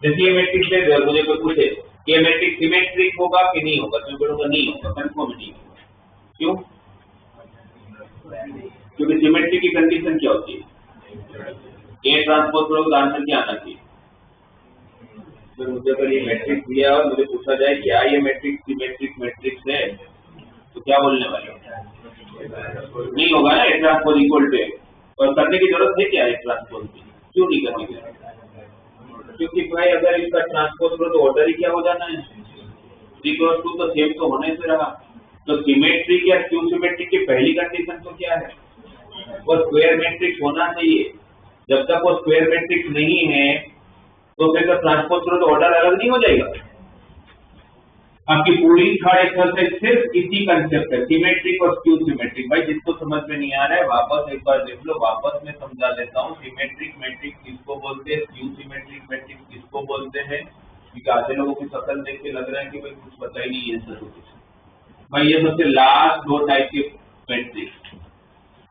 Speaker 1: जैसे ये मैट्रिक्स दे दे और मुझे कोई पूछे ये मैट्रिक्स सिमेट्रिक होगा कि नहीं होगा, तो मैं बोलूंगा नहीं होगा, कंफर्म नहीं होगा। क्यों? क्योंकि सिमेट्री की कंडीशन क्या होती है? ए ट्रांसपोज करो आंसर क्या आना चाहिए? तो मुझे अगर ये मैट्रिक्स दिया और मुझे पूछा जाए क्या ये मैट्रिक्स सिमेट्रिक मैट्रिक्स है, तो क्या बोलने वाले? नहीं होगा ना। ए ट्रांसपोज इक्वल टू, और करने की जरूरत है क्या? ए ट्रांसपोज की क्यों नहीं करने की? क्योंकि भाई अगर इसका ट्रांसपोज करो तो ऑर्डर ही क्या हो जाना है? 3 क्रॉस 2 तो सेम तो होने से रहा। तो सिमेट्रिक या स्क्यू सिमेट्रिक की पहली कंडीशन तो क्या है? वो स्क्वायर मैट्रिक्स होना चाहिए। जब तक वो स्क्वायर मैट्रिक्स नहीं है तो फिर जब ट्रांसपोज करो तो ऑर्डर अलग नहीं हो जाएगा। आपकी पूरी थर्ड एक्सरसाइज सिर्फ इसी कंसेप्ट है, सिमेट्रिक और स्क्यू सिमेट्रिक। भाई जिसको समझ में नहीं आ रहा है वापस एक बार देख लो, वापस मैं समझा देता हूँ। सिमेट्रिक मैट्रिक्स किसको बोलते हैं, स्क्यू सिमेट्रिक मैट्रिक्स किसको बोलते हैं, क्योंकि आधे लोगों की शक्ल देख के लग रहा है कि भाई कुछ पता ही नहीं है सर कुछ। भाई ये सबसे लास्ट दो टाइप के मैट्रिक्स,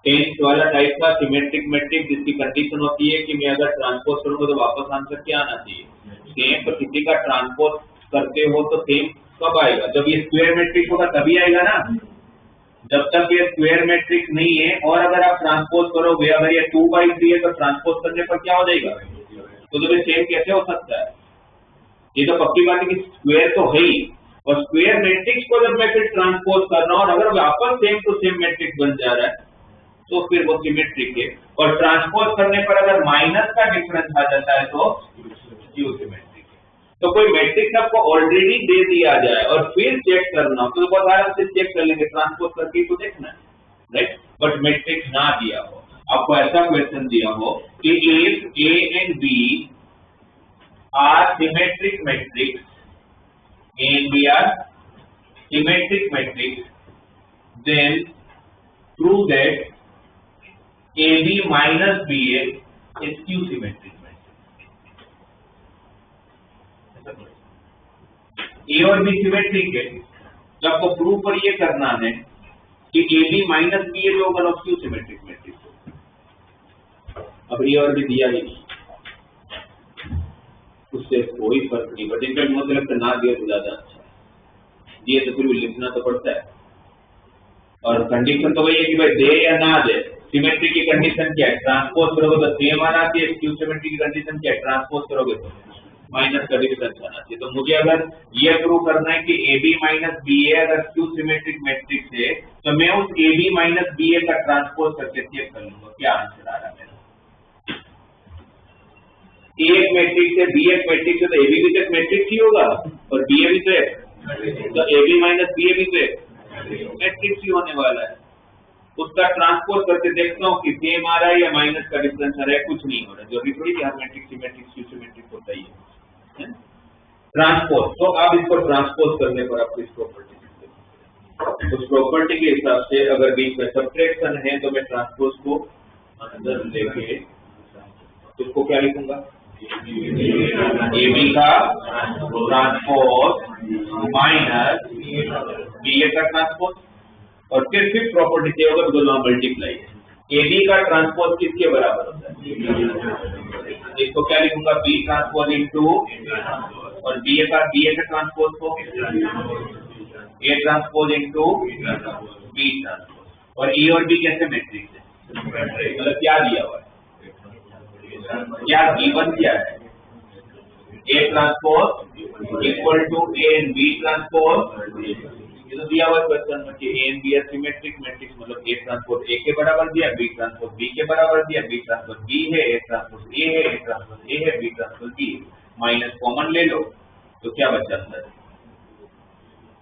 Speaker 1: 10th वाला टाइप का सिमेट्रिक मैट्रिक्स जिसकी कंडीशन होती है कि मैं अगर ट्रांसपोज करूंगा तो वापस आंसर क्या आना चाहिए? सेम। तो किसी का ट्रांसपोज करते हो तो सेम कब आएगा? जब ये स्क्वायर मैट्रिक्स होगा तभी आएगा ना। जब तक ये स्क्वायर मैट्रिक्स नहीं है और अगर आप ट्रांसपोज करोगे, अगर ये 2/3 है तो ट्रांसपोज करने पर क्या हो जाएगा? तो ये सेम कैसे हो सकता है? ये तो पक्की बात है कि स्क्वायर तो है ही, और स्क्वायर मैट्रिक्स को जब मैं फिर ट्रांसपोज कर रहा हूं और अगर वापस सेम टू सेम मैट्रिक्स बन जा रहा है तो फिर वो सिमेट्रिक है। और ट्रांसपोज करने पर अगर माइनस का डिफरेंस आ जाता है तो स्क्यू सिमेट्रिक है। तो कोई मैट्रिक्स आपको ऑलरेडी दे दिया जाए और फिर चेक करना हो तो बहुत आराम से चेक कर लेंगे, ट्रांसपोज करके तो देखना है, राइट। बट मैट्रिक्स ना दिया हो, आपको ऐसा क्वेश्चन दिया हो कि if A and B are symmetric matrix, A and B are symmetric matrix, then prove that AB minus BA is Q symmetric matrix। A और B सिमेट्रिक है, तो आपको प्रूफ पर ये करना है कि AB माइनस BA जो होगा Q सिमेट्रिक मैट्रिक्स होगा। अब A और B दिया ही नहीं, उससे कोई फर्क नहीं, बट इनका मुझे लगता है ना दिया तो ज्यादा अच्छा है, दिए तो फिर भी लिखना तो पड़ता है। और कंडीशन तो वही है कि भाई दे या ना दे, सिमेट्री की कंडीशन क्या है, ट्रांसपोज करोगे तो सेम आना चाहिए, क्यू सिमेट्री की कंडीशन क्या है, ट्रांसपोज करोगे तो माइनस का डिफरेंस आना चाहिए। तो मुझे अगर ये प्रूव करना है कि AB माइनस BA अगर क्यू सिमेट्रिक मैट्रिक्स है तो मैं उस AB माइनस BA का ट्रांसपोज करके चेक कर लूंगा क्या आंसर आ रहा है मेरा। A एक मैट्रिक्स है, B एक मैट्रिक्स है, तो AB भी तो एक मैट्रिक्स ही होगा और BA भी तो है, तो AB माइनस BA भी तो मैट्रिक्स ही होने वाला है। उसका ट्रांसपोज करके देखता हूँ कि सेम आ रहा है या माइनस का डिफरेंस आ रहा है, कुछ नहीं हो रहा, जो भी थोड़ी कि हर मैट्रिक्स सिमेट्रिक क्यू सिमेट्रिक होता ही है। ट्रांसपोज, तो अब इसको ट्रांसपोज करने पर आपको इस प्रॉपर्टी, उस प्रॉपर्टी के हिसाब से अगर बीच में सब्ट्रैक्शन है तो मैं ट्रांसपोज को अंदर लेके तो उसको क्या लिखूंगा, AB का ट्रांसपोज माइनस BA का ट्रांसपोज, और फिर प्रॉपर्टी चाहिए होगा तो मल्टीप्लाई है। AB का ट्रांसपोज किसके बराबर होता है, इसको क्या लिखूंगा, B ट्रांसपोज इनटू, और BA का ट्रांसपोज को A transpose into B transpose. और E और B कैसे मैट्रिक्स है, मतलब क्या दिया हुआ है, क्या गिवन क्या है, A transpose equal to A and B transpose, ये तो दिया हुआ क्वेश्चन में कि A and B symmetric matrix, मतलब A ट्रांसपोज A के बराबर दिया, B ट्रांसपोज B के बराबर दिया, B ट्रांसपोज B है, A ट्रांसपोज A है, A ट्रांसपोज A है, B transpose B, minus common ले लो तो क्या बच जाता है,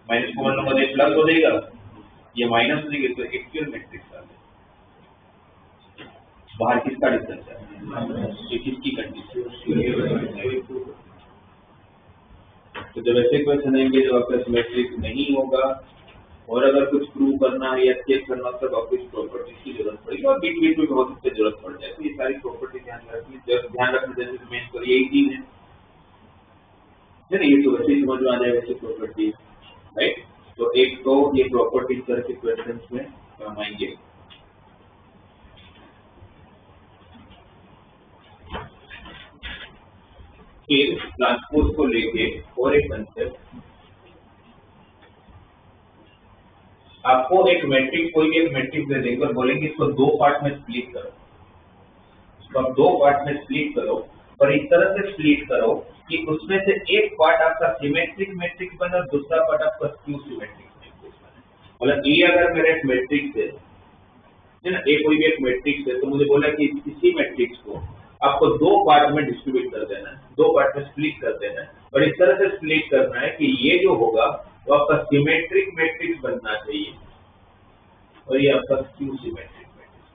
Speaker 1: माइनस कॉमन लो तो प्लस हो जाएगा, ये माइनस हो जाएगा तो एक्चुअल मैट्रिक्स आ गया। बाहर किसका डिफरेंस है, ये किसकी कंडीशन, तो जब ऐसे क्वेश्चन आएंगे जब आपका सिमेट्रिक नहीं होगा और अगर कुछ प्रूव करना है या चेक करना तब आपको इस प्रॉपर्टी की जरूरत पड़ेगी और बीच बीच में बहुत इसकी जरूरत पड़ जाए, तो ये सारी प्रॉपर्टी ध्यान रखने जैसे मेन तो यही चीज है ना, ये तो वैसे समझ में आ जाए वैसे प्रॉपर्टी, राइट। तो एक तो ये प्रॉपर्टी तरह के क्वेश्चन में काम आएंगे। फिर ट्रांसपोज को लेके और एक कंसेप्ट, आपको एक मैट्रिक्स, कोई एक मैट्रिक्स दे देंगे और बोलेंगे इसको दो पार्ट में स्प्लिट करो, इसको आप दो पार्ट में स्प्लिट करो और इस तरह से स्प्लिट करो कि उसमें से एक पार्ट आपका सिमेट्रिक मैट्रिक्स बने और दूसरा पार्ट आपका स्क्यू सिमेट्रिक मैट्रिक्स बने। मतलब ये अगर मेरा एक मैट्रिक्स है ना, ए कोई भी एक मैट्रिक्स है, तो मुझे बोला कि इसी मैट्रिक्स को आपको दो पार्ट में डिस्ट्रीब्यूट कर देना है, दो पार्ट में स्प्लिट कर देना है और इस तरह से स्प्लिट करना है कि ये जो होगा वो आपका सिमेट्रिक मैट्रिक्स बनना चाहिए और ये आपका स्क्यू सिमेट्रिक मैट्रिक्स।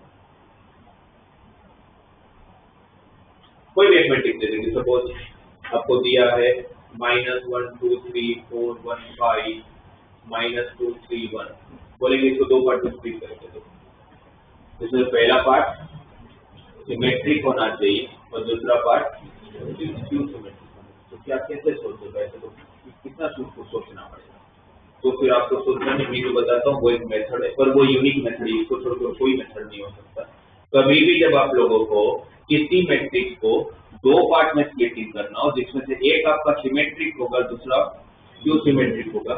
Speaker 1: कोई भी एक मैट्रिक्स दे देंगे, सपोज आपको दिया है -1 2 3 4 1 5 -2 3 1, बोलेंगे इसको दो पार्ट में स्प्लिट करके दो, इसमें पहला पार्ट सिमेट्रिक होना चाहिए और दूसरा पार्ट स्क्यू सिमेट्रिक। तो क्या कैसे सोचोगे, ऐसे तो कितना सोचना पड़ेगा, तो फिर आपको सोचना नहीं, मैं जो बताता हूँ वो एक मेथड है पर वो यूनिक मेथड है, इसको छोड़कर कोई मेथड नहीं हो सकता। कभी भी जब आप लोगों को किसी मैट्रिक्स को दो पार्ट में स्प्लिटिंग करना हो जिसमें से एक आपका सिमेट्रिक होगा दूसरा स्क्यू सिमेट्रिक होगा,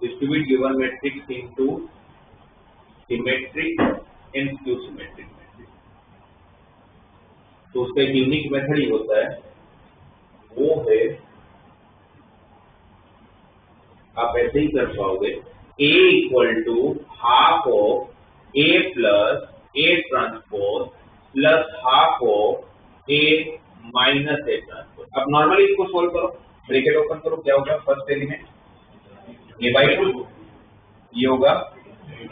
Speaker 1: distribute given matrix into symmetric and skew symmetric matrix, तो उसका एक यूनिक मेथड ही होता है, वो है आप ऐसे ही कर पाओगे A equal to half of A plus A transpose plus half of A minus A transpose. अब नॉर्मली इसको सोल्व करो, ब्रैकेट ओपन करो, क्या होगा फर्स्ट एलिमेंट A/2 ये होगा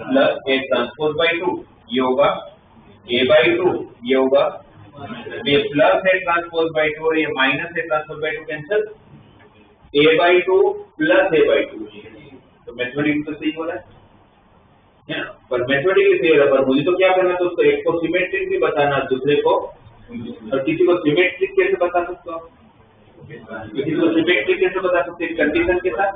Speaker 1: प्लस A ट्रांसपोज बाई 2 ये होगा A/2 ये होगा ये प्लस A ट्रांसपोज बाई 2 और ये minus A transpose by 2 cancel A/2 plus A/2। तो मैथमेटिक्स तो सही हो रहा है ना, पर मैथमेटिक्स सही हो रहा है, पर मुझे तो क्या करना है दोस्तों, एक को सिमेट्रिक भी बताना, दूसरे को, और किसी को सिमेट्रिक कैसे बता सकते हो, किसी को सिमेट्रिक कैसे बता सकते हैं, कंडीशन के साथ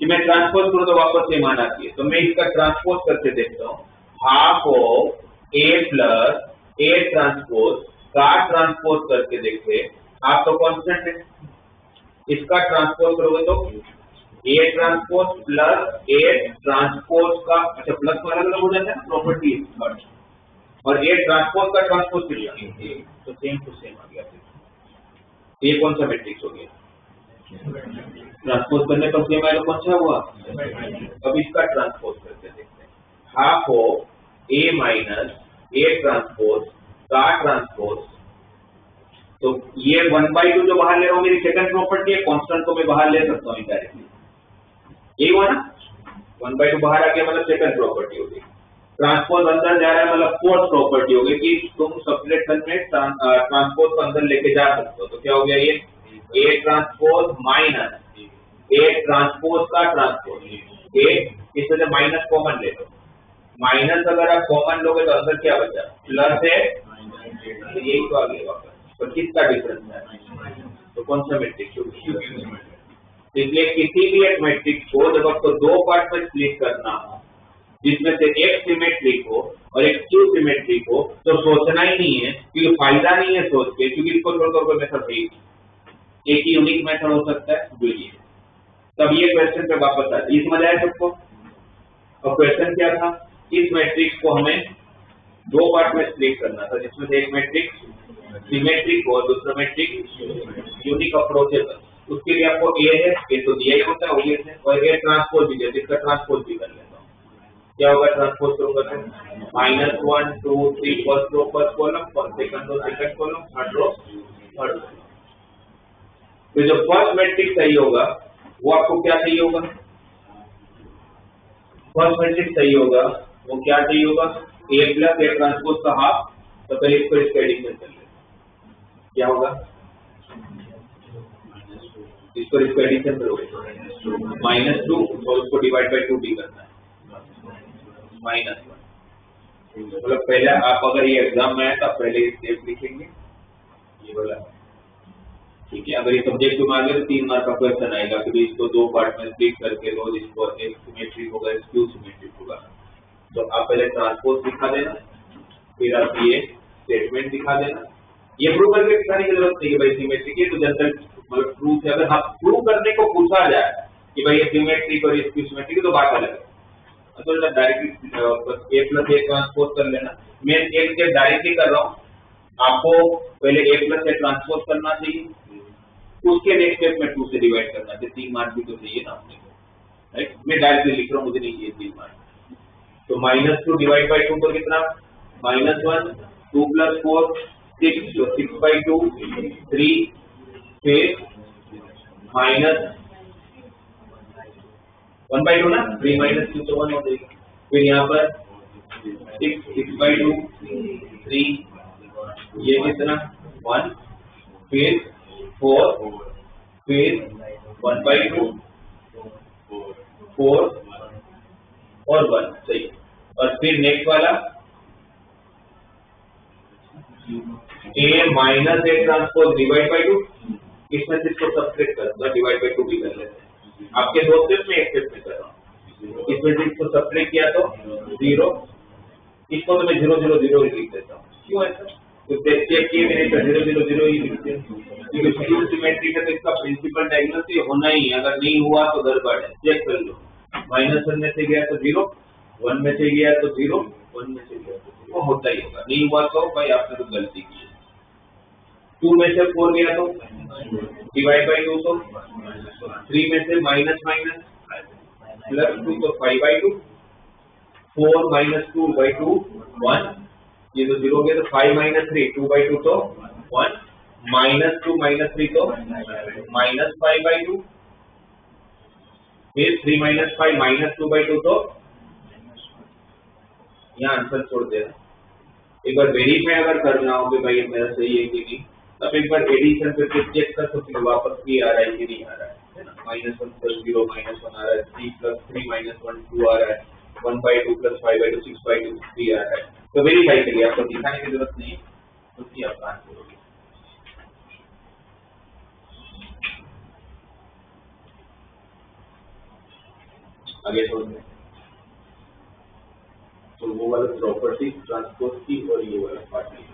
Speaker 1: कि मैं ट्रांसपोज करूं तो वापस से मान आती है। तो मैं इसका ट्रांसपोज करके देखता हूँ, half of A plus A transpose का ट्रांसपोज करके देखते, आप तो कांस्टेंट है, इसका ट्रांसपोज करोगे तो A transpose plus A transpose का, अच्छा प्लस तो अलग अलग हो जाता है प्रॉपर्टी, और A ट्रांसपोज का ट्रांसपोज किया तो सेम टू सेम आ गया। ये कौन सा मैट्रिक्स हो गया, ट्रांसपोज करने पर सेम आएगा, कौन सा हुआ। अब इसका ट्रांसपोज करके देखते हैं, half of A minus A transpose का ट्रांसपोज, तो ये 1/2 जो बाहर ले रहा हूं मेरी सेकंड प्रॉपर्टी है, कांस्टेंट को मैं बाहर ले सकता हूं डायरेक्टली, यही हुआ ना, 1/2 बाहर आ गया मतलब सेकंड प्रॉपर्टी होगी, ट्रांसपोज अंदर जा रहा है मतलब फोर्थ प्रॉपर्टी होगी कि तुम सब्ट्रैक्शन में ट्रांसपोज को अंदर लेके जा सकते हो। तो क्या हो गया ये A transpose minus A transpose का ट्रांसपोज, इसमें से माइनस कॉमन ले लो, माइनस अगर आप कॉमन लोगे तो अंदर क्या बचा प्लस है, यही तो आ गया वापस, तो किसका डिफरेंस है, तो कौन सा मैट्रिक्स होगा। इसलिए किसी भी एक मैट्रिक्स को जब आपको दो पार्ट में स्प्लिट करना हो, जिसमें से एक सिमेट्रिक हो और एक स्क्यू सिमेट्रिक हो, तो सोचना ही नहीं है, क्योंकि फायदा नहीं है सोच के, क्योंकि इसको छोड़कर कोई मेथड नहीं, एक ही यूनिक मेथड हो सकता है जो ये। तब ये क्वेश्चन पे वापस आते, इस समझ आया सबको। और क्वेश्चन क्या था, इस मैट्रिक्स को हमें दो पार्ट में स्प्लिट करना था, जिसमें से एक मैट्रिक्स सिमेट्रिक और दूसरा मैट्रिक्स यूनिक अप्रोचेबल। उसके लिए आपको ए है, ए तो दिया ही होता है ऑब्वियस है, और ए ट्रांसपोज भी है, जिसका ट्रांसपोज भी कर लेता हूँ। क्या होगा ट्रांसपोज शुरू करते हैं, -1 2 3 फर्स्ट रो फर्स्ट कॉलम, और second row second column, third row third column. तो जो फर्स्ट मैट्रिक्स सही होगा वो आपको क्या चाहिए होगा, फर्स्ट मैट्रिक्स सही होगा वो क्या चाहिए होगा, A प्लस A ट्रांसपोज का हाफ। तो पहले इसको इसका एडिशन कर लेते, क्या होगा, इसको इसका एडिशन करोगे -2 और उसको डिवाइड बाय 2 भी करना है, -1। मतलब पहले आप अगर ये एग्जाम में आए तो आप पहले स्टेप लिखेंगे ये वाला, ठीक है। अगर ये सब्जेक्ट में आ गया तो 3 मार्क का क्वेश्चन आएगा कि इसको दो पार्ट में स्प्लिट करके लो, इसको एक सिमेट्रिक होगा स्क्यू सिमेट्रिक होगा। तो आप पहले ट्रांसपोज दिखा देना, फिर आप ये स्टेटमेंट दिखा देना। ये प्रूव करके दिखाने की जरूरत नहीं है भाई सिमेट्रिक है, तो जनरल मतलब प्रूफ है। अगर आप प्रूव करने को पूछा जाए कि भाई ये सिमेट्रिक और स्क्यू सिमेट्रिक तो बात अलग है, तो directly A plus A transpose कर लेना। मैं एक स्टेप डायरेक्टली कर रहा हूँ, आपको पहले A प्लस A ट्रांसपोज करना चाहिए, उसके नेक्स्ट स्टेप में 2 से डिवाइड करना चाहिए, 3 मार्क भी तो चाहिए ना अपने को, राइट। मैं डायरेक्टली लिख रहा हूँ, मुझे नहीं चाहिए 3 मार्क। तो -2 डिवाइड बाय 2 पर कितना, -1 2 + 4 6, तो 6/2 3, फिर -1/2 ना, 3 - 2 तो 1 हो जाएगा। फिर यहाँ पर 6/2 3, ये कितना 1, फिर 4, फिर 1/2 4 और 1, सही। और फिर नेक्स्ट वाला A minus A transpose divide by 2, इसमें से इसको सब्ट्रैक्ट कर दो, डिवाइड बाय 2 भी कर लेते हैं। आपके दो स्टेप में एक स्टेप में कर रहा हूँ, इसमें से इसको सब्ट्रैक्ट किया तो 0, इसको तो मैं 0 0 0 ही लिख देता हूँ। क्यों ऐसा, तो चेक किए मैंने तो 0 0 0 ही लिखते हैं, क्योंकि स्क्यू सिमेट्रिक है तो इसका प्रिंसिपल डायगोनल ये होना ही है, अगर नहीं हुआ तो गड़बड़ है, चेक कर लो। -1 में से गया तो 0, 1 में से गया तो 0, 1 में से गया तो 0, वो होता ही होगा। नहीं हुआ तो भाई आपने तो गलती की। 2 में से 4 गया तो डिवाइड बाय 2, तो 3 में से माइनस +2 तो 5/2, 4 माइनस 2/2 1, ये तो 0 हो गया, तो 5 माइनस 3 2/2 तो 1, माइनस 2 माइनस 3 तो माइनस 5/2, फिर 3 माइनस 5 माइनस 2/2 तो यहाँ आंसर छोड़ देना। एक बार वेरीफाई अगर करना हो कि भाई मेरा सही है कि नहीं, तब एक बार एडिशन पे चेक कर सकते हो वापस भी आ रहा है कि नहीं आ रहा है ना। -1 + 0 -1 आ रहा है, 3 + 3 -1 2 आ रहा है, 1/2 + 5/2 6/2 3 आ रहा है। तो वेरीफाई करिए, आपको दिखाने की जरूरत नहीं है, उसकी आप आंसर होगी। आगे छोड़ते हैं, तो वो वाला प्रॉपर्टी ट्रांसपोर्ट की और ये वाला पार्टी।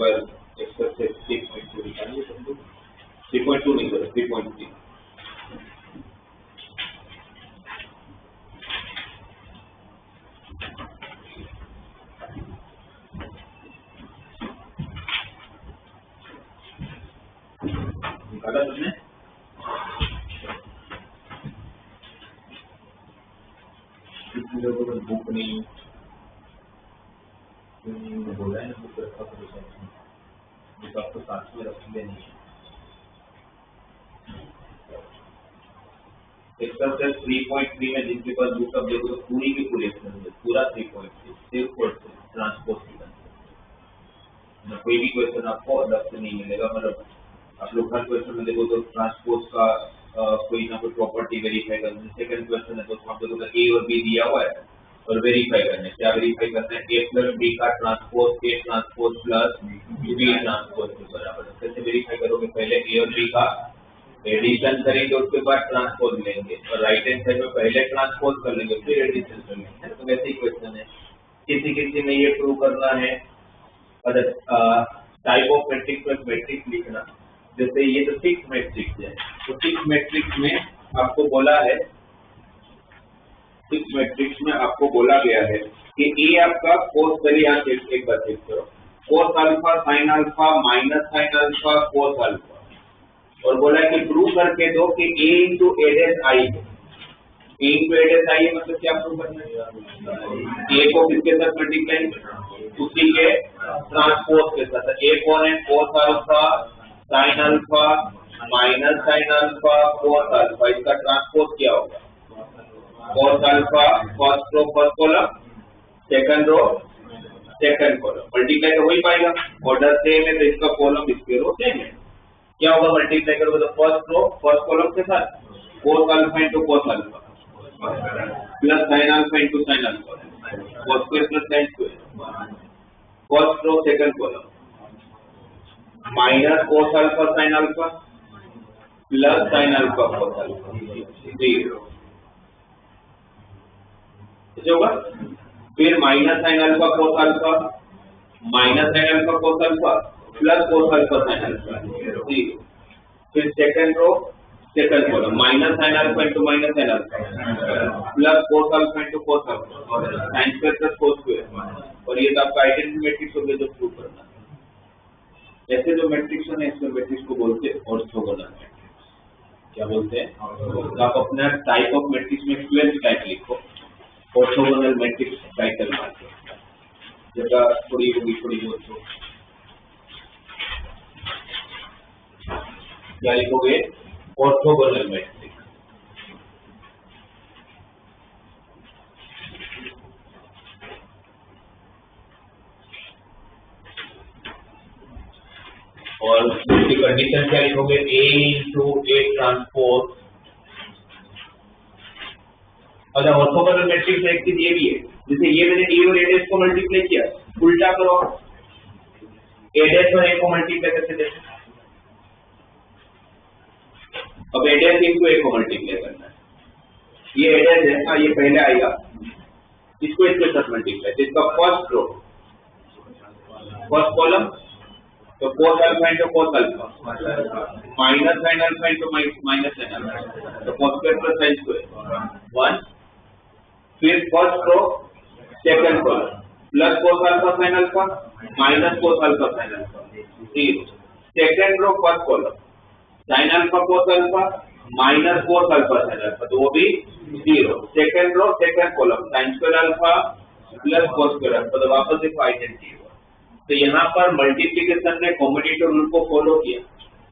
Speaker 1: पर एक्सेस से 3.2 निकालिए सबको। 3.2 नहीं करो 3.3। निकाला तुमने? किसी लोगों को बुक नहीं बोला है ना, बुक रखा तो आपको साथ में रखेंगे नहीं। एक्सेल 3.3 में जिनके पास बुक अब देखो तो पूरी की पूरी पूरा 3.3 सिर्फ ट्रांसपोर्ट की बनती है। कोई भी क्वेश्चन आपको अलग से नहीं मिलेगा। मतलब आप लोग हर क्वेश्चन में देखो तो ट्रांसपोर्ट का कोई ना कोई प्रॉपर्टी वेरीफाई करनी है। सेकंड क्वेश्चन है तो आप देखो ए और बी दिया हुआ है और वेरीफाई करना है। क्या वेरीफाई करना है? ए प्लस बी का transpose A transpose plus B transpose के बराबर है। कैसे वेरीफाई करोगे? पहले ए और बी का एडिशन करेंगे, उसके बाद ट्रांसपोज लेंगे और राइट हैंड साइड में पहले ट्रांसपोज कर लेंगे फिर एडिशन कर लेंगे। तो वैसे ही क्वेश्चन है। किसी किसी में ये प्रूव करना है टाइप ऑफ मैट्रिक्स पर मैट्रिक्स लिखना। जैसे ये तो 6 मैट्रिक्स है, तो 6 मैट्रिक्स में आपको बोला है, 6 मैट्रिक्स में आपको बोला गया है कि ए आपका कोस, चलिए यहाँ एक बार चेक करो, कोस alpha sine alpha minus sine alpha cos alpha, और बोला है कि प्रूव करके दो कि ए इंटू ए डैश आई है। ए इंटू ए डैश आई है मतलब क्या प्रूव करना है? ए को किसके साथ मल्टीप्लाई? उसी के ट्रांसपोज के साथ। ए कौन है? Cos alpha sine alpha minus sine alpha cos alpha, इसका ट्रांसपोज क्या होगा? Cos alpha first row first column, second row second column, multiply तो वही पाएगा। ऑर्डर सेम है तो इसका कॉलम इसके रो सेम है। क्या होगा? मल्टीप्लाई करोगे तो फर्स्ट रो फर्स्ट कॉलम के साथ cos alpha into cos alpha plus sine alpha into sine alpha cos square plus sine square, first row second column minus cos alpha sine alpha plus sine alpha cos alpha, 0 होगा। फिर minus sine alpha cos alpha minus sine alpha cos alpha plus cos alpha sine alpha, 0। फिर second row second column minus sine alpha into minus sine alpha plus cos alpha into cos alpha sine square plus cos square, और ये तो आपका identity matrix हो गया जो prove करना है। ऐसे जो मैट्रिक्स है इस मैट्रिक्स को बोलते हैं ऑर्थोगोनल मैट्रिक्स। क्या बोलते हैं? तो आप अपना टाइप ऑफ मैट्रिक्स में 12 टाइप लिखो, ऑर्थोगोनल मैट्रिक्स टाइटल मार के जगह थोड़ी होगी थोड़ी बहुत। तो क्या लिखोगे? Orthogonal matrix. और उसकी कंडीशन क्या लिखोगे? ए इंटू ए ट्रांसपोज। अच्छा, ऑर्थोगोनल मैट्रिक्स में एक चीज ये भी है, जैसे ये मैंने ए और ए डैश को मल्टीप्लाई किया, उल्टा करो, ए डैश और ए को मल्टीप्लाई करके देखो। अब ए डैश इंटू ए को मल्टीप्लाई करना है। ये ए डैश है, हाँ ये पहले आएगा, इसको इसके साथ मल्टीप्लाई, तो इसका फर्स्ट रो फर्स्ट कॉलम तो cos alpha into cos alpha minus sine alpha into minus sine alpha, तो cos square plus sine square 1। फिर first row second column plus cos alpha sine alpha minus cos alpha sine alpha, 0। Second row first column sine alpha cos alpha minus cos alpha sine alpha, तो वो भी 0। Second row second column sine square alpha plus cos square alpha, तो वापस देखो identity. तो यहाँ पर multiplication ने कॉम्बिनेटर रूल को फॉलो किया,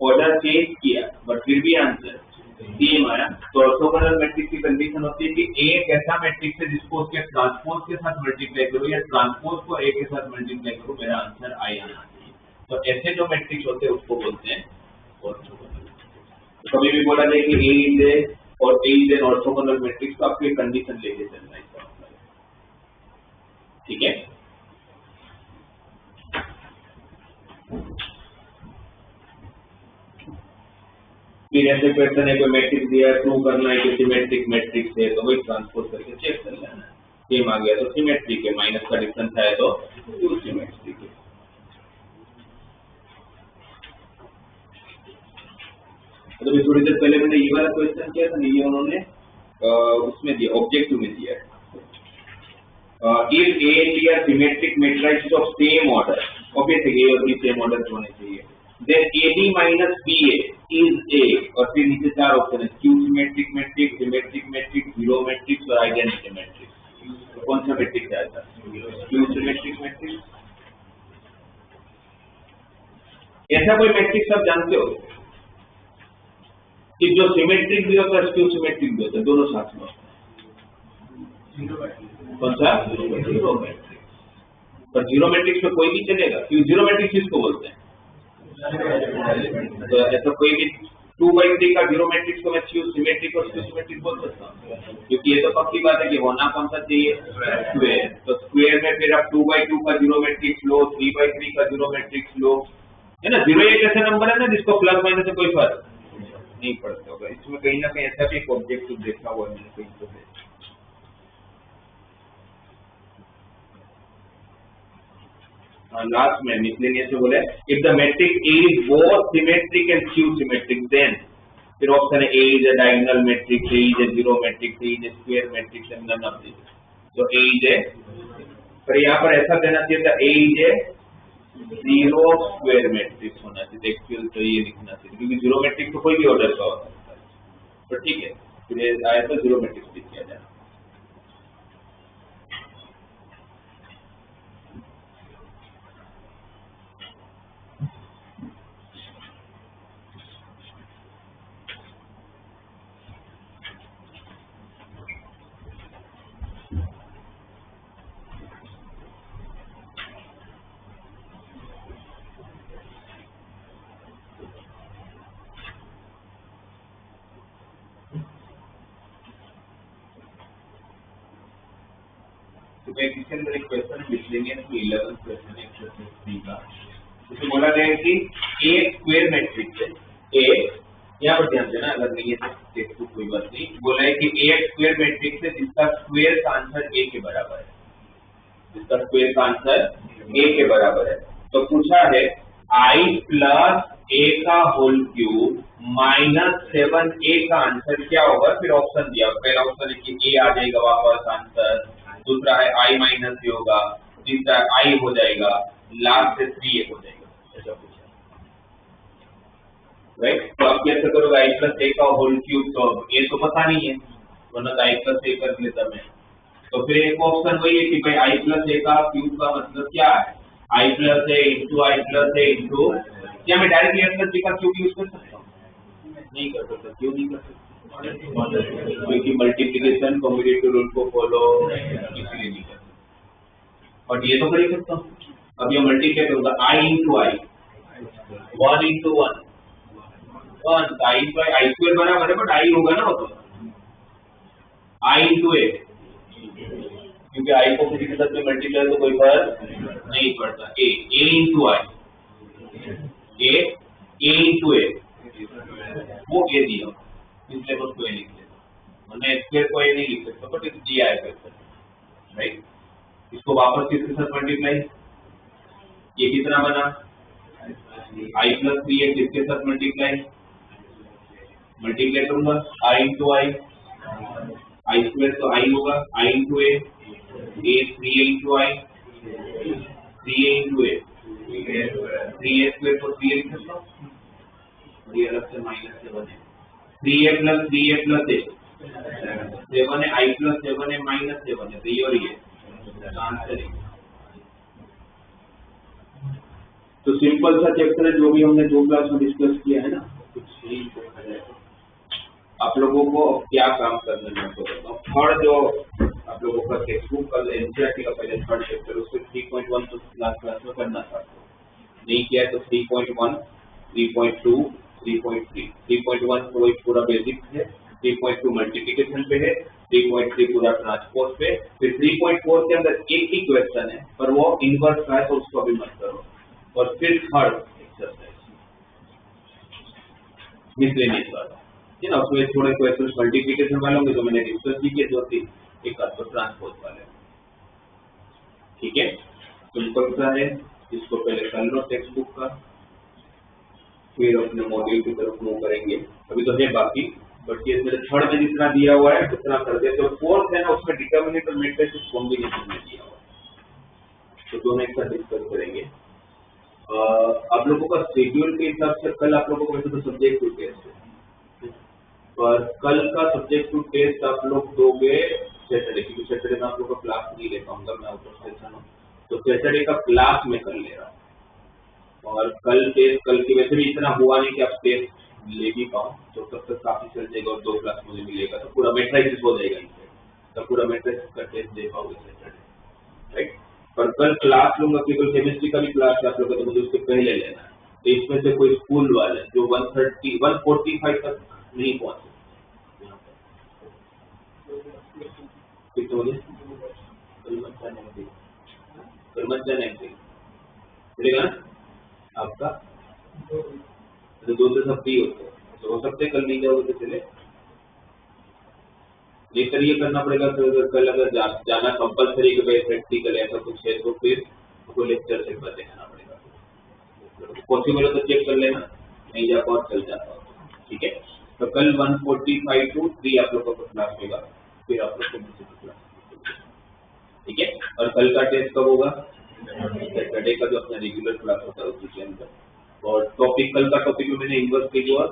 Speaker 1: ऑर्डर चेंज किया, बट फिर भी आंसर सेम आया। तो ऑर्थोगोनल मैट्रिक्स की कंडीशन होती है कि ए एक ऐसा मैट्रिक्स है जिसको उसके ट्रांसपोज के साथ मल्टीप्लाई करो या ट्रांसपोज को ए के साथ मल्टीप्लाई करो, मेरा आंसर आई आना चाहिए। तो ऐसे जो मैट्रिक्स होते हैं उसको बोलते हैं ऑर्थोगोनल। तो कभी भी बोला जाए कि ए इज ए और ए इज एन ऑर्थोगोनल मैट्रिक्स, तो आपको कंडीशन लेके चलना है, ठीक है। फिर ऐसे क्वेश्चन है, कोई मैट्रिक्स दिया है, प्रूव करना है कि सिमेट्रिक मैट्रिक्स है, तो वही ट्रांसपोज करके चेक कर लेना है। सेम आ गया तो सिमेट्रिक है, माइनस का डिफरेंस आया तो सिमेट्रिक है। तो थोड़ी देर पहले मैंने ये वाला क्वेश्चन किया था, ये उन्होंने उसमें दिया, ऑब्जेक्टिव में दिया है। If A and B are symmetric matrices of same order, obviously A और B same order होने चाहिए, then AB minus BA is A, और फिर नीचे चार ऑप्शन है, Q symmetric matrix, symmetric matrix, zero matrix और identity matrix। तो कौन सा मैट्रिक्स आएगा? Q symmetric matrix। ऐसा कोई मैट्रिक्स आप जानते हो कि जो सिमेट्रिक भी होता है, स्क्यू सिमेट्रिक भी होता है, दोनों साथ में होता है? कौन सा? Zero matrix. पर जीरो मैट्रिक्स में कोई भी चलेगा, क्यों? जीरो मैट्रिक्स किसको बोलते हैं? तो ऐसा कोई भी 2/3 का जीरो मैट्रिक्स को मैं सिमेट्रिक और स्क्यू सिमेट्रिक बोल सकता हूँ, क्योंकि ये तो पक्की बात है कि होना कौन सा चाहिए? स्क्वायर। तो स्क्वायर में फिर आप 2/2 का जीरो मैट्रिक्स लो, 3/3 का जीरो मैट्रिक्स लो, है ना। जीरो एक ऐसा नंबर है ना जिसको प्लस माइनस से कोई फर्क नहीं पड़ता होगा। इसमें कहीं ना कहीं ऐसा भी एक ऑब्जेक्टिव देखा हुआ है मैंने कहीं तो है। लास्ट में मिसलेनियस में बोला if the matrix A is both symmetric and skew symmetric, then फिर ऑप्शन है A is a diagonal matrix, A is a zero matrix, A is a square matrix and none of this. तो A is A, पर यहाँ पर ऐसा देना चाहिए था A is A zero square matrix होना चाहिए, एक्चुअल तो ये लिखना चाहिए, क्योंकि जीरो मैट्रिक्स तो कोई भी ऑर्डर का हो सकता है। तो ठीक है, फिर आया तो जीरो मैट्रिक्स लिख किया जाए। इसके अंदर एक क्वेश्चन मिसलेनियस में 11 क्वेश्चन है एक्सरसाइज 3 का। उसमें बोला गया है कि ए स्क्वायर मैट्रिक्स है, ए यहाँ पर ध्यान देना, अगर नहीं है तो देखो कोई बात नहीं। बोला है कि ए स्क्वायर मैट्रिक्स है जिसका स्क्वायर का आंसर ए के बराबर है, जिसका स्क्वायर का आंसर ए के बराबर है। तो पूछा है आई प्लस ए का होल क्यूब माइनस 7a का आंसर क्या होगा। फिर ऑप्शन दिया, पहला ऑप्शन है कि ए आ जाएगा वापस आंसर, दूसरा है आई माइनस ए होगा, तीसरा आई हो जाएगा, लास्ट से 3a हो जाएगा, ऐसा पूछा। राइट, तो आप कैसे करोगे? आई प्लस ए का होल क्यूब, तो ए तो पता नहीं है, वरना आई प्लस ए कर लेता मैं। तो फिर एक ऑप्शन वही है कि भाई आई प्लस ए का क्यूब का मतलब क्या है? आई प्लस ए इंटू आई प्लस ए इंटू, क्या मैं डायरेक्टली आई प्लस ए का क्यूब यूज कर सकता हूँ? नहीं कर सकता। क्यों नहीं कर सकता? क्योंकि मल्टीप्लिकेशन कॉम्बिनेटिव रूल को फॉलो इसलिए नहीं कर सकता। और ये तो कर ही सकता हूँ। अब ये मल्टीप्लाई करूंगा आई इंटू आई, 1 इंटू 1, 1 आई इंटू आई, आई स्क्वायर बराबर है बट आई होगा ना, वो तो आई इंटू ए, क्योंकि आई को किसी के साथ में मल्टीप्लाई तो कोई फर्क नहीं पड़ता। ए इंटू आई, ए इंटू ए, वो ए दिया इसलिए मैं उसको ए लिख लेता, वरना स्क्वायर को ए नहीं लिख सकता, बट इस जी आएगा राइट। इसको वापस किसके साथ मल्टीप्लाई, ये कितना बना आई प्लस 3a, किसके साथ मल्टीप्लाई करूंगा आई इंटू आई, आई स्क्वायर तो आई होगा, आई इंटू ए, 3a इंटू आई, 3a इंटू ए, 3a स्क्वायर को 3a लिख सकता हूँ, और ये अलग से माइनस 7 है, 3a प्लस ए 7 है, आई प्लस 7 है माइनस 7 है, तो ये और ये आंसर है। तो सिंपल सा चैप्टर है, जो भी हमने 2 क्लास में डिस्कस किया है ना, कुछ सही देखा जाए तो आप लोगों को क्या काम करना है मैं तो बताता हूँ। थर्ड जो आप लोगों का टेक्स्ट बुक का एनसीईआरटी का पहले थर्ड चैप्टर, उसको 3.1 तो क्लास में करना था, नहीं किया तो 3.1, 3.2, 3.3, 3.1 तो वही पूरा बेसिक है, 3.2 मल्टीप्लिकेशन पे है, 3.3 पूरा ट्रांसपोज पे, फिर 3.4 के अंदर एक ही क्वेश्चन है पर वो इनवर्स का है तो उसको अभी मत करो। और फिर थर्ड एक्सरसाइज मिसलेनियस वाला है ना, उसमें थोड़े क्वेश्चन मल्टीप्लिकेशन वाले होंगे जो मैंने डिस्कस किए, 2-3 एक आध ट्रांसपोज वाले, ठीक है। सिंपल सा है, इसको पहले कर लो टेक्स्ट बुक का। फिर अपने मॉड्यूल की तरफ मूव करेंगे। अभी तो है बाकी, बट ये मेरे थर्ड में जितना दिया हुआ है उतना कर देते। और फोर्थ है ना, उसमें डिटर्मिनेंट और मैट्रिसेस कॉम्बिनेशन में दिया हुआ है, तो दोनों एक साथ डिस्कस करेंगे। आप लोगों का शेड्यूल के हिसाब से कल आप लोगों को वैसे तो सब्जेक्टिव टेस्ट है, पर कल का सब्जेक्टिव टेस्ट आप लोग दोगे सैटरडे, क्योंकि सैटरडे में आप लोग का क्लास नहीं ले पाऊंगा, मैं आउट ऑफ स्टेशन हूँ, तो सैटरडे का क्लास में कर ले रहा हूँ। और कल टेस्ट, कल की वैसे भी इतना हुआ नहीं कि आप टेस्ट ले भी पाओ, तो तब तक काफी चल जाएगा और 2 क्लास मुझे मिलेगा, तो पूरा मैट्रिक्स हो जाएगा इनसे, तो पूरा मैट्रिक्स का टेस्ट दे पाओगे सैटरडे, राइट। पर कल क्लास लूंगा, केवल केमिस्ट्री का भी क्लास आप लोग, तो मुझे उसके पहले लेना है। तो इसमें से कोई स्कूल वाले जो 145 तक नहीं पहुंचे, कितने बजे कल मत जाने चलेगा ना आपका, तो 2 से सब फ्री होते हैं, तो हो सकते कल नहीं जाओगे तो चले, लेकर ये करना पड़ेगा। तो कल अगर जाना कंपलसरी के भाई प्रैक्टिकल ऐसा कुछ है, तो फिर आपको लेक्चर से देखना पड़ेगा। पॉसिबल हो तो चेक कर लेना, नहीं जा पाओ चल जाता हो, ठीक है। तो कल 1:45 to 3 आप लोगों को क्लास होगा, फिर आप लोग को क्लास, ठीक है। और कल का टेस्ट कब होगा? सैटरडे का जो अपना रेगुलर क्लास होता है उसी के अंदर। और टॉपिक, कल का टॉपिक में मैंने इन्वर्स के और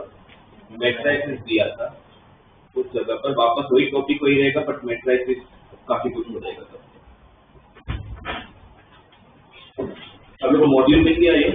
Speaker 1: मैट्रिसेस दिया था, उस जगह पर वापस वही टॉपिक वही रहेगा, बट मैट्रिसेस काफी कुछ हो जाएगा। अब लोग मॉड्यूल में क्या है,